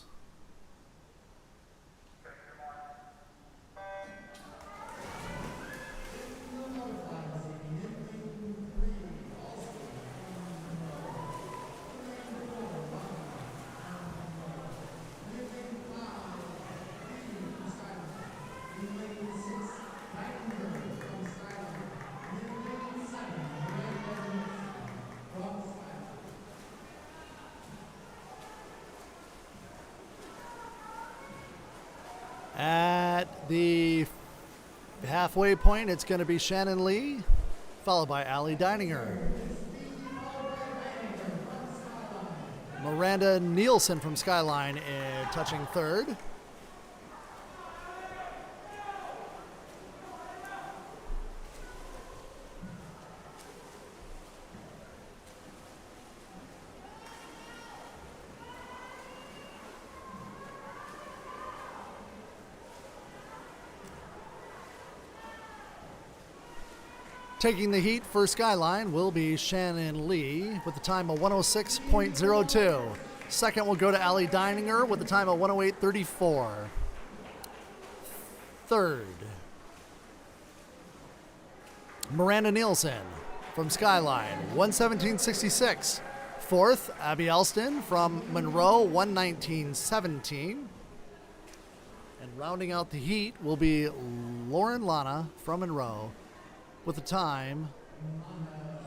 At the halfway point, it's going to be Shannon Lee, followed by Allie Deininger. Miranda Nielsen from Skyline touching third. Taking the heat for Skyline will be Shannon Lee with a time of 106.02. Second will go to Allie Deininger with a time of 108.34. Third, Miranda Nielsen from Skyline, 117.66. Fourth, Abby Alston from Monroe, 119.17. And rounding out the heat will be Lauren Lana from Monroe, with a time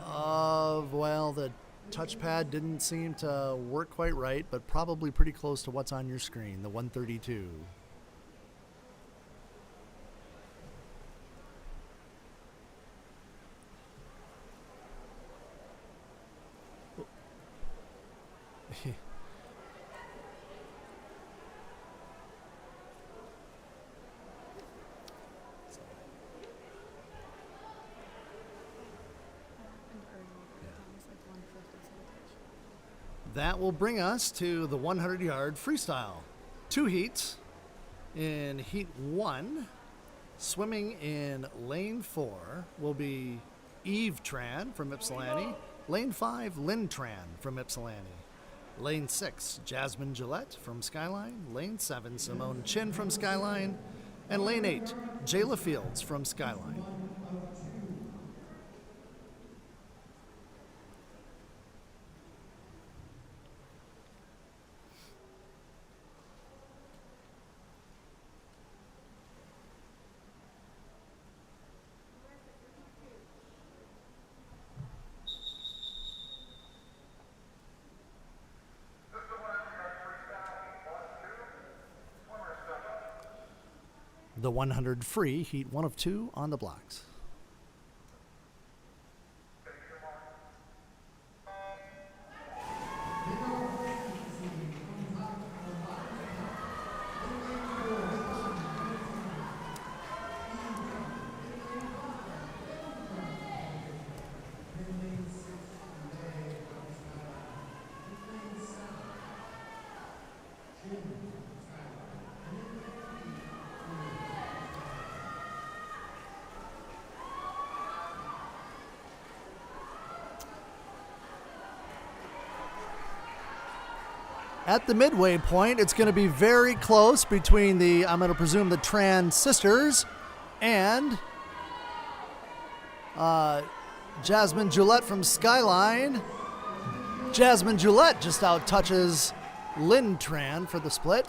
of, well, the touchpad didn't seem to work quite right, but probably pretty close to what's on your screen, the 132. That will bring us to the 100-yard freestyle. 2 heats. In heat 1, swimming in lane 4 will be Eve Tran from Ypsilanti. Lane 5, Lynn Tran from Ypsilanti. Lane 6, Jasmine Gillette from Skyline. Lane 7, Simone Chin from Skyline. And lane 8, Jayla Fields from Skyline. The 100 free, heat 1 of 2 on the blocks. At the midway point, it's going to be very close between the, I'm going to presume, the Tran sisters and Jasmine Gillette from Skyline. Jasmine Gillette just out touches Lynn Tran for the split.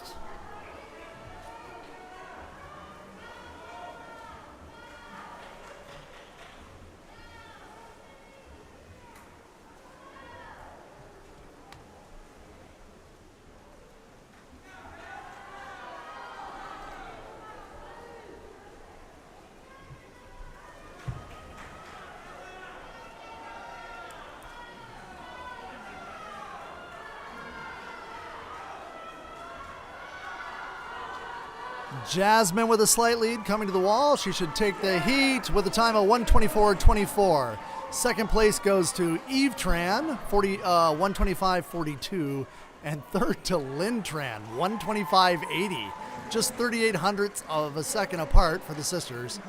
Jasmine with a slight lead coming to the wall. She should take the heat with a time of 1:24.24. Second place goes to Eve Tran, 1:25.42. And third to Lynn Tran, 1:25.80. Just 38 hundredths of a second apart for the sisters.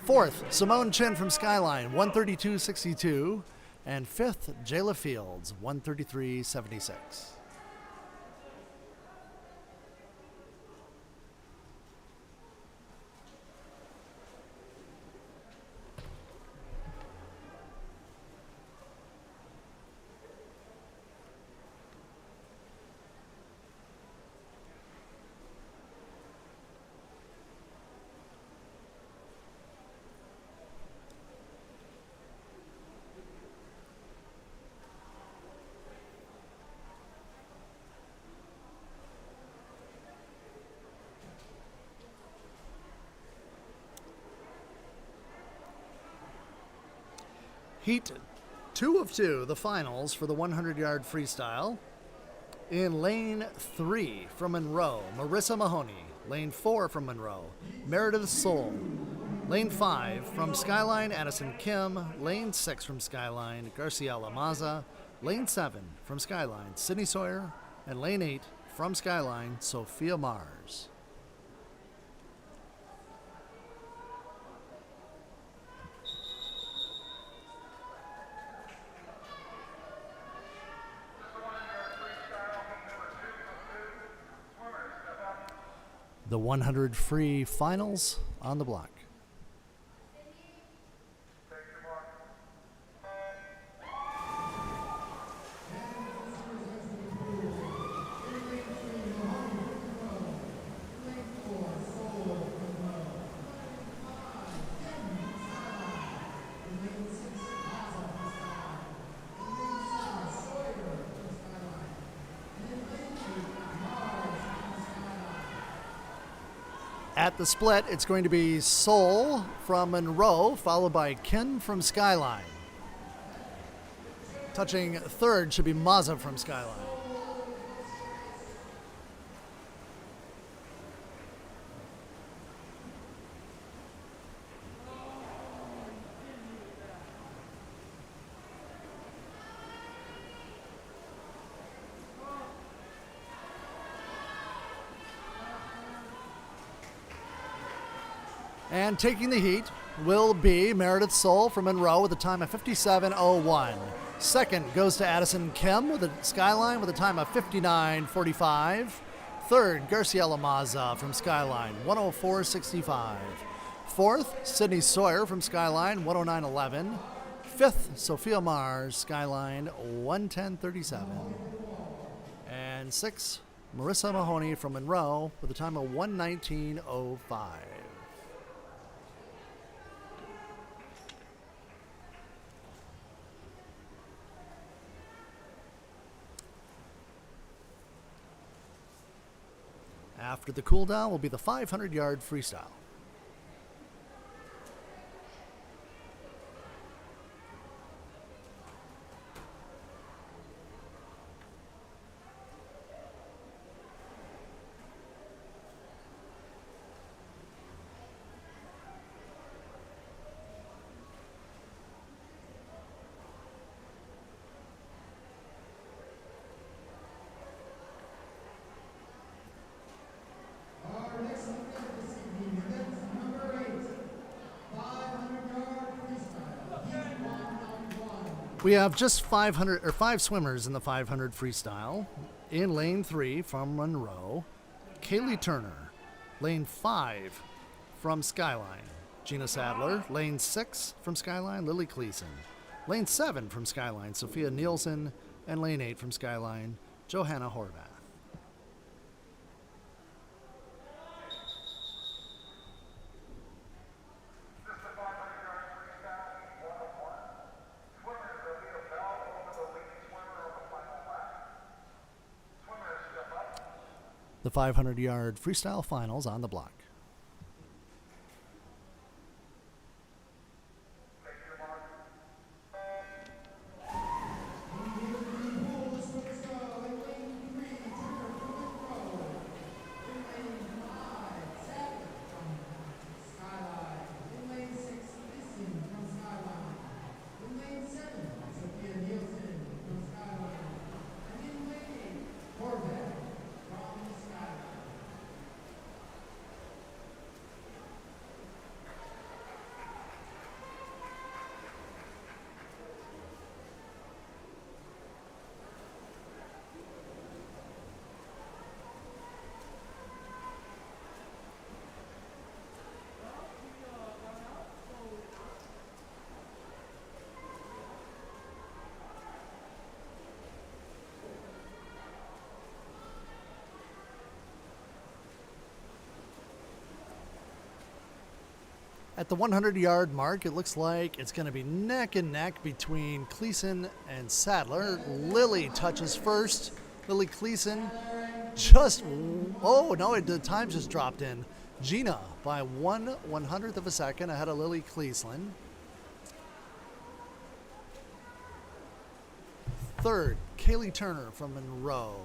Fourth, Simone Chin from Skyline, 1:32.62. And fifth, Jayla Fields, 1:33.76. Heat 2 of 2, the finals for the 100-yard freestyle. In lane 3 from Monroe, Marissa Mahoney. Lane 4 from Monroe, Meredith Soul. Lane 5 from Skyline, Addison Kim. Lane 6 from Skyline, Garcia Lamaza. Lane 7 from Skyline, Sydney Sawyer. And lane 8 from Skyline, Sophia Mars. The 100 free finals on the block. At the split, it's going to be Soul from Monroe, followed by Kin from Skyline. Touching third should be Maza from Skyline. And taking the heat will be Meredith Soul from Monroe with a time of 57.01. Second goes to Addison Kim with a Skyline with a time of 59.45. Third, Garcia Lamaza from Skyline, 104.65. Fourth, Sydney Sawyer from Skyline, 109.11. Fifth, Sophia Mars, Skyline, 110.37. And sixth, Marissa Mahoney from Monroe with a time of 119.05. After the cool down will be the 500-yard freestyle. We have just 500 or 5 swimmers in the 500 freestyle. In lane 3 from Monroe, Kaylee Turner. Lane 5 from Skyline, Gina Sadler. Lane 6 from Skyline, Lily Cleason. Lane 7 from Skyline, Sophia Nielsen. And lane 8 from Skyline, Johanna Horvath. The 500-yard freestyle finals on the block. At the 100-yard mark, it looks like it's going to be neck and neck between Cleason and Sadler. Lily touches first. Lily Cleason just, oh no, the time just dropped in. Gina by 1/100th of a second ahead of Lily Cleason. Third, Kaylee Turner from Monroe.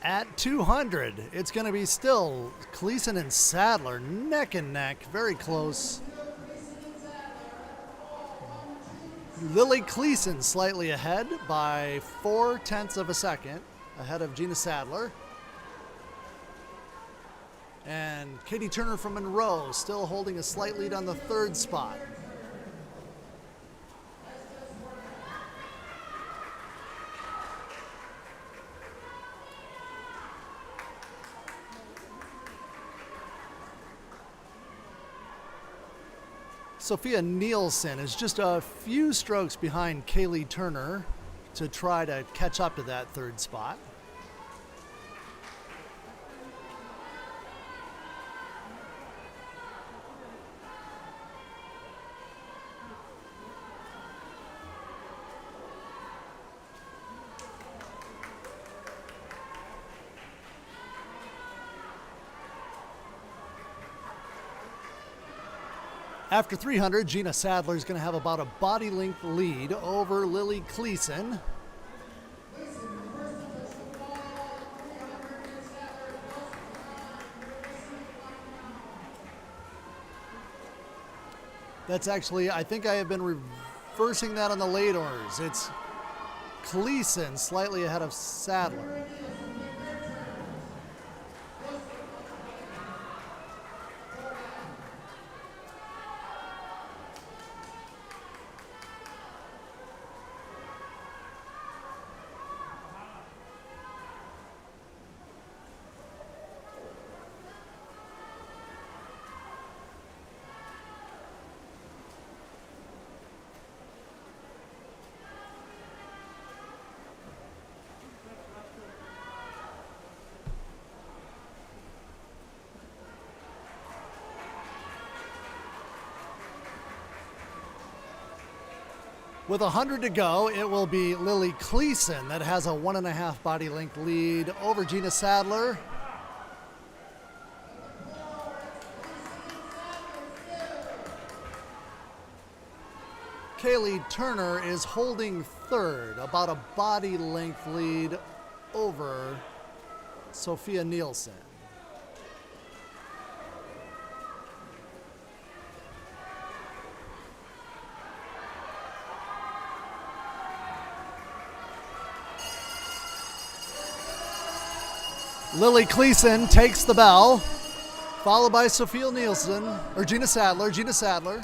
At 200, it's going to be still Cleason and Sadler neck and neck, very close. Lily Cleason slightly ahead by 0.4 of a second, ahead of Gina Sadler. And Katie Turner from Monroe still holding a slight lead on the third spot. Sophia Nielsen is just a few strokes behind Kaylee Turner to try to catch up to that third spot. After 300, Gina Sadler is going to have about a body length lead over Lily Cleason. That's actually, I think I have been reversing that on the late orders. It's Cleason slightly ahead of Sadler. With 100 to go, it will be Lily Cleason that has a 1.5 body length lead over Gina Sadler. Kaylee Turner is holding third, about a body length lead over Sophia Nielsen. Lily Cleason takes the bell, followed by Sophia Nielsen, or Gina Sadler.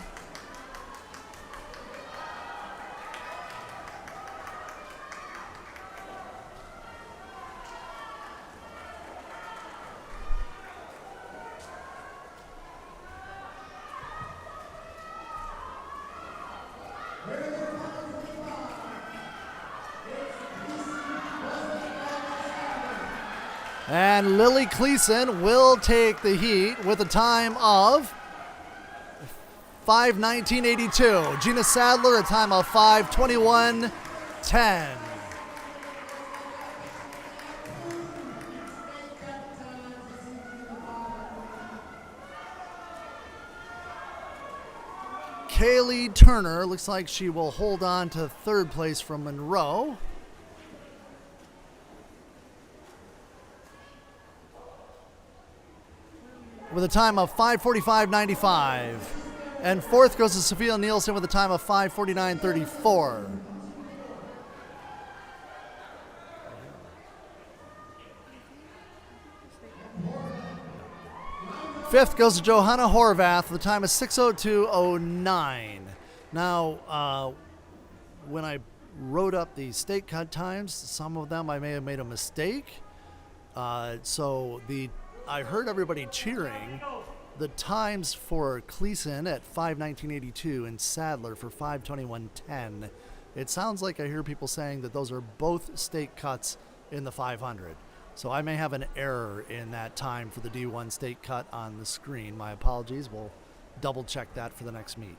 And Lily Cleason will take the heat with a time of 5:19.82. Gina Sadler, a time of 5:21.10. Kaylee Turner looks like she will hold on to third place from Monroe. With a time of 5:45.95. And fourth goes to Sophia Nielsen with a time of 5:49.34. Fifth goes to Johanna Horvath with a time of 6:02.09. Now, when I wrote up the state cut times, some of them I may have made a mistake. I heard everybody cheering. The times for Cleason at 5:19.82 and Sadler for 5:21.10. It sounds like I hear people saying that those are both state cuts in the 500. So I may have an error in that time for the D1 state cut on the screen. My apologies. We'll double check that for the next meet.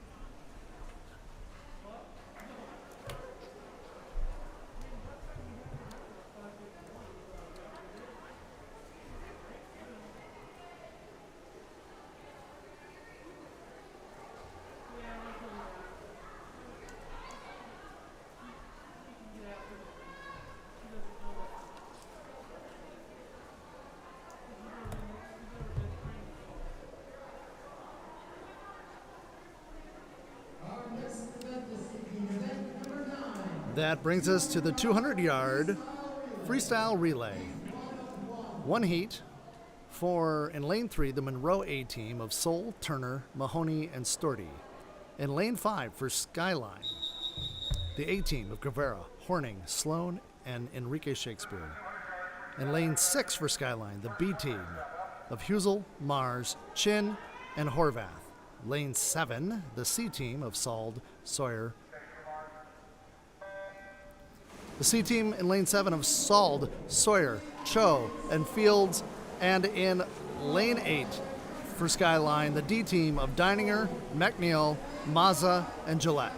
That brings us to the 200-yard freestyle relay. One heat in lane 3, the Monroe A team of Soul, Turner, Mahoney, and Storti. In lane 5 for Skyline, the A team of Guevara, Horning, Sloan, and Enrique Shakespeare. In lane 6 for Skyline, the B team of Husel, Mars, Chin, and Horvath. Lane 7, the C team of Sald, Sawyer. The C team in lane 7 of Sald, Sawyer, Cho, and Fields. And in lane 8 for Skyline, the D team of Deininger, McNeil, Mazza, and Gillette.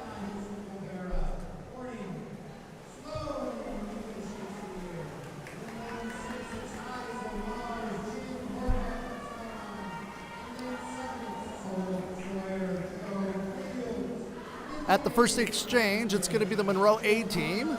At the first exchange, it's going to be the Monroe A team.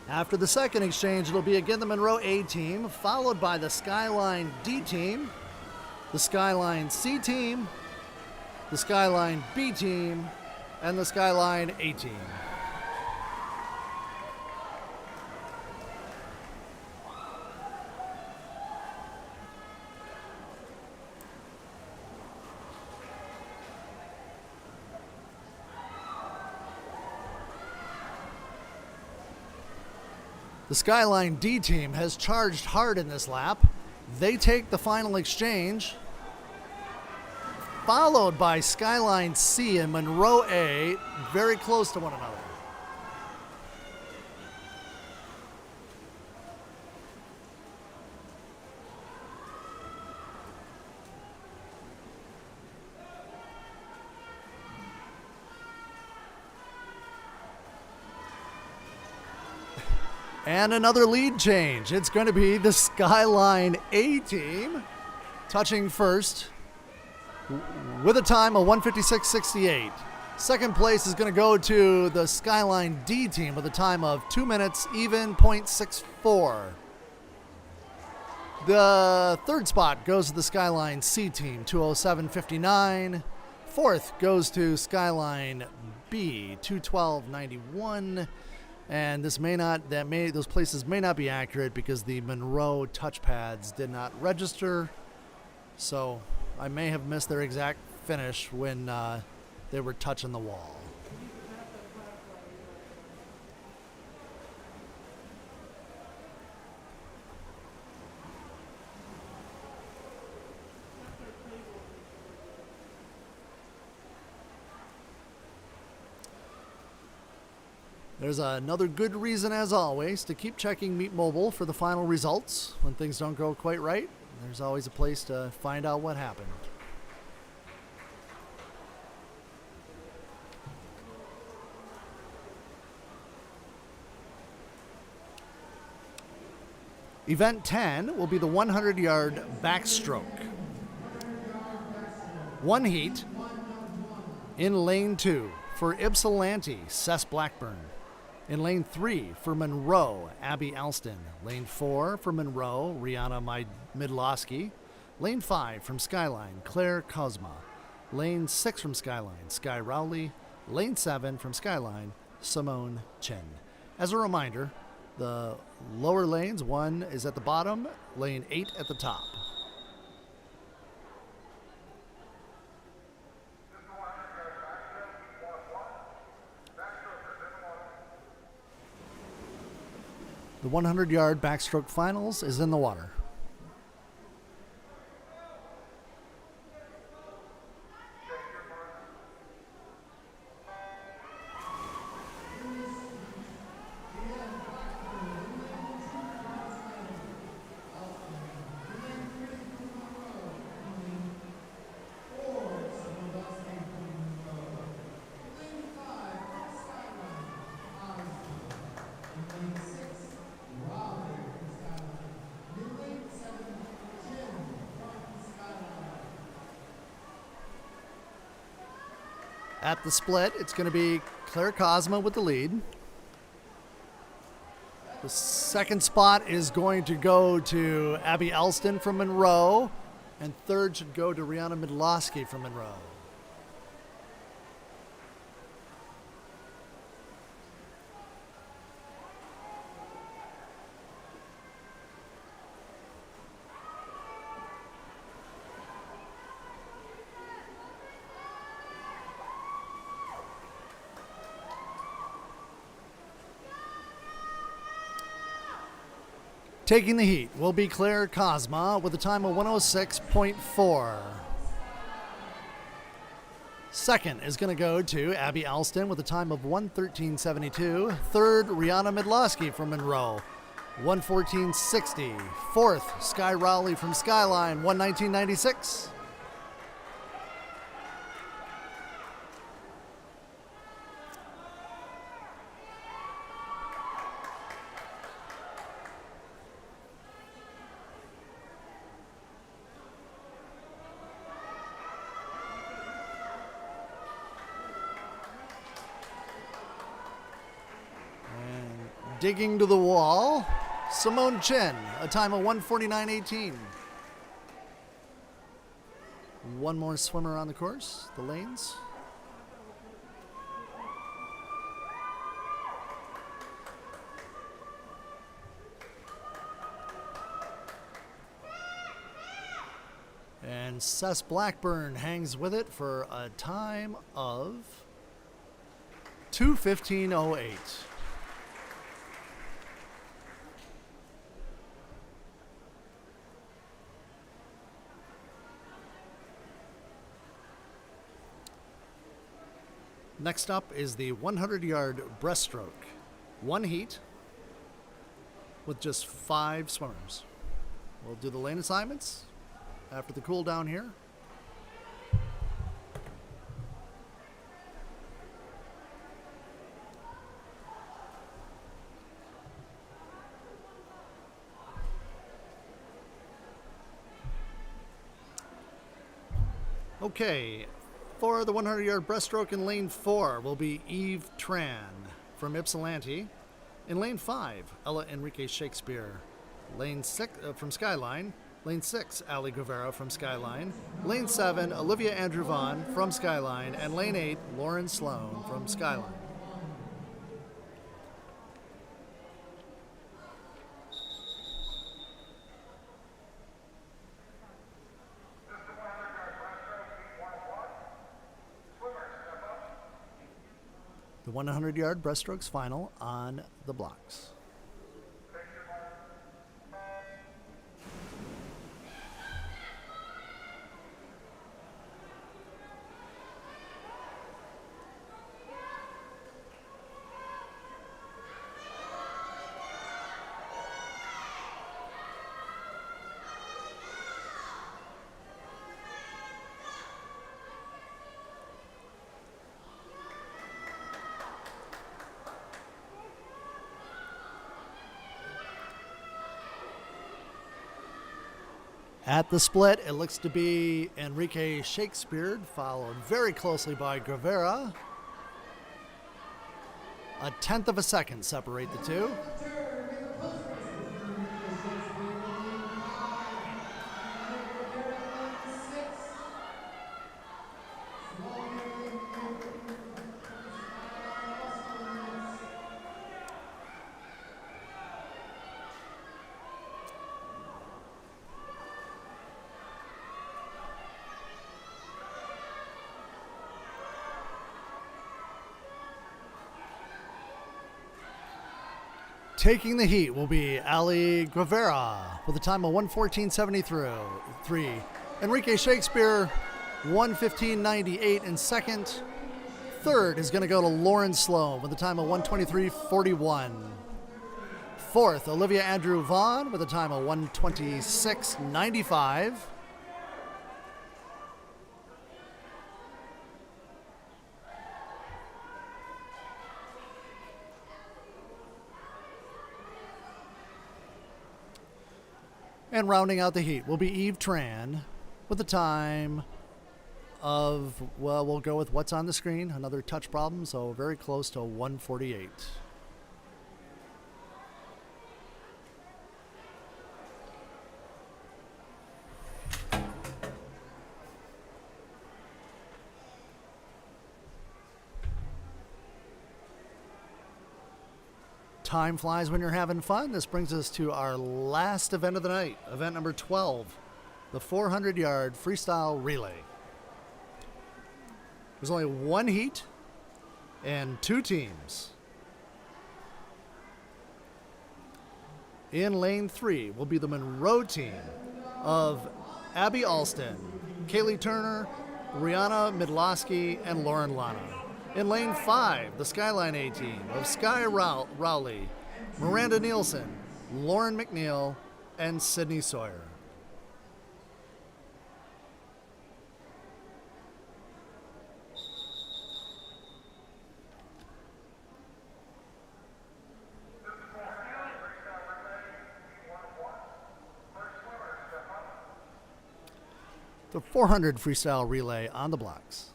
After the second exchange, it'll be again the Monroe A team, followed by the Skyline D team, the Skyline C team, the Skyline B team, and the Skyline A team. The Skyline D team has charged hard in this lap. They take the final exchange, followed by Skyline C and Monroe A, very close to one another. And another lead change. It's going to be the Skyline A team touching first with a time of 1:56.68. Second place is going to go to the Skyline D team with a time of 2 minutes, even .64. The third spot goes to the Skyline C team, 2:07.59. Fourth goes to Skyline B, 2:12.91. And those places may not be accurate because the Monroe touchpads did not register. So I may have missed their exact finish when they were touching the wall. There's another good reason, as always, to keep checking Meet Mobile for the final results. When things don't go quite right, there's always a place to find out what happened. Event 10 will be the 100-yard backstroke. One heat in lane 2 for Ypsilanti, Sess Blackburn. In lane 3 for Monroe, Abby Alston. Lane 4 for Monroe, Rihanna Midlowski. Lane 5 from Skyline, Claire Kozma. Lane 6 from Skyline, Sky Rowley. Lane 7 from Skyline, Simone Chen. As a reminder, the lower lanes, 1 is at the bottom, lane 8 at the top. The 100-yard backstroke finals is in the water. At the split, it's going to be Claire Kozma with the lead. The second spot is going to go to Abby Alston from Monroe, and third should go to Rihanna Midlowski from Monroe. Taking the heat will be Claire Kozma with a time of 1:06.4. Second is going to go to Abby Alston with a time of 1:13.72. Third, Rihanna Midlowski from Monroe, 1:14.60. Fourth, Sky Rowley from Skyline, 1:19.96. Digging to the wall, Simone Chen, a time of 1:49.18. One more swimmer on the course, the lanes. And Sess Blackburn hangs with it for a time of 2:15.08. Next up is the 100-yard breaststroke. One heat with just 5 swimmers. We'll do the lane assignments after the cool down here. Okay, for the 100-yard breaststroke in lane 4 will be Eve Tran from Ypsilanti. In lane 5, Ella Enrique Shakespeare. Lane 6 from Skyline. Lane 6, Ali Guevara from Skyline. Lane 7, Olivia Andrew Vaughn from Skyline. And lane 8, Lauren Sloan from Skyline. The 100-yard breaststrokes final on the blocks. At the split, it looks to be Enrique Shakespeare, followed very closely by Guevara. A tenth of a second separate the two. Taking the heat will be Ali Guevara with a time of 1:14.73. Enrique Shakespeare, 1:15.98 in second. Third is going to go to Lauren Sloan with a time of 1:23.41. Fourth, Olivia Andrew Vaughn with a time of 1:26.95. And rounding out the heat will be Eve Tran with a time of, well, we'll go with what's on the screen. Another touch problem, so very close to 1:48. Time flies when you're having fun. This brings us to our last event of the night, event number 12, the 400-yard freestyle relay. There's only one heat and two teams. In lane 3 will be the Monroe team of Abby Alston, Kaylee Turner, Rihanna Midlowski, and Lauren Lana. In lane 5, the Skyline A team of Sky Rowley, Miranda Nielsen, Lauren McNeil, and Sydney Sawyer. The 400 freestyle relay on the blocks.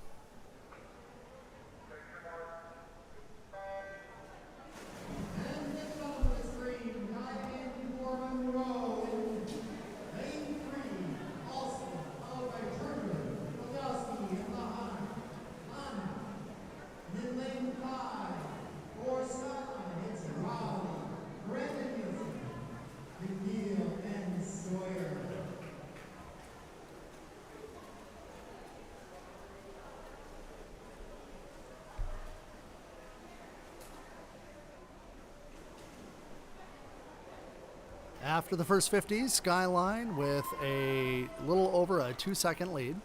After the first 50, Skyline with a little over a 2-second lead.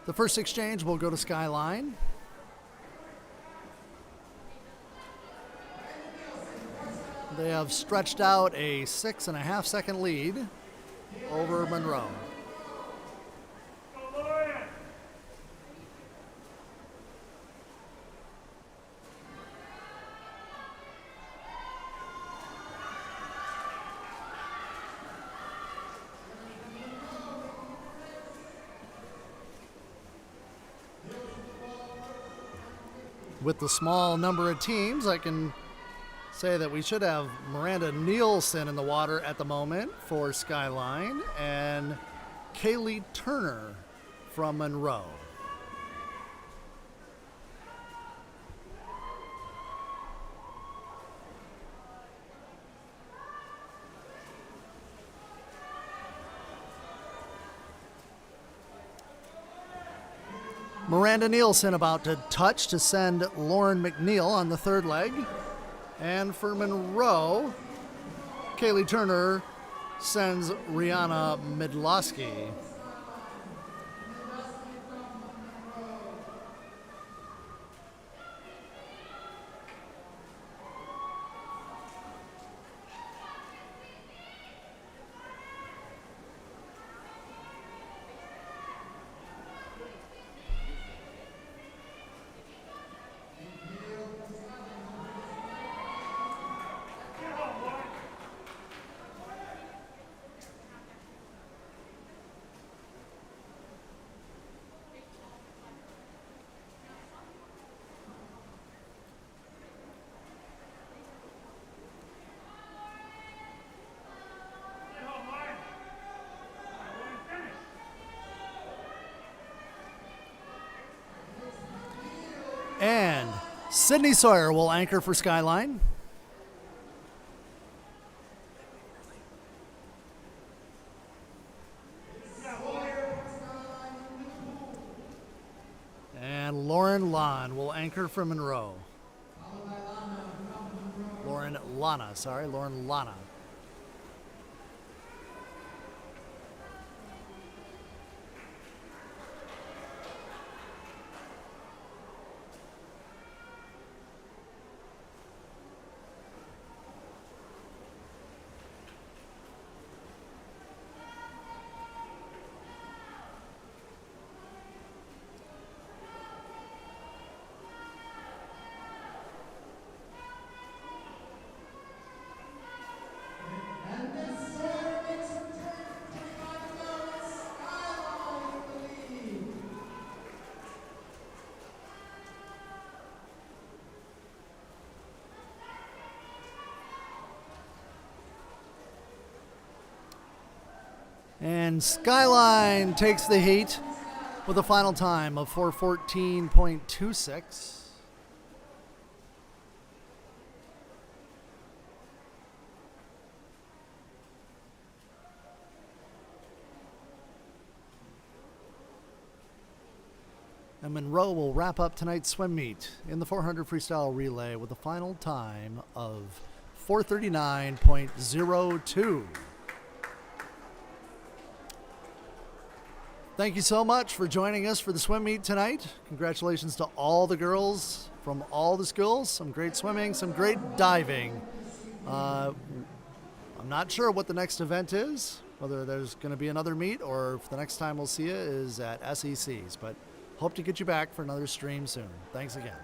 The first exchange will go to Skyline. They have stretched out a 6.5 second lead over Monroe. With the small number of teams, I can say that we should have Miranda Nielsen in the water at the moment for Skyline and Kaylee Turner from Monroe. Miranda Nielsen about to touch to send Lauren McNeil on the third leg. And for Monroe, Kaylee Turner sends Rihanna Midlowski. And Sydney Sawyer will anchor for Skyline. And Lauren Lana will anchor for Monroe. Lauren Lana. And Skyline takes the heat with a final time of 4:14.26. And Monroe will wrap up tonight's swim meet in the 400 freestyle relay with a final time of 4:39.02. Thank you so much for joining us for the swim meet tonight. Congratulations to all the girls from all the schools. Some great swimming, some great diving. I'm not sure what the next event is, whether there's going to be another meet or if the next time we'll see you is at SEC's, but hope to get you back for another stream soon. Thanks again.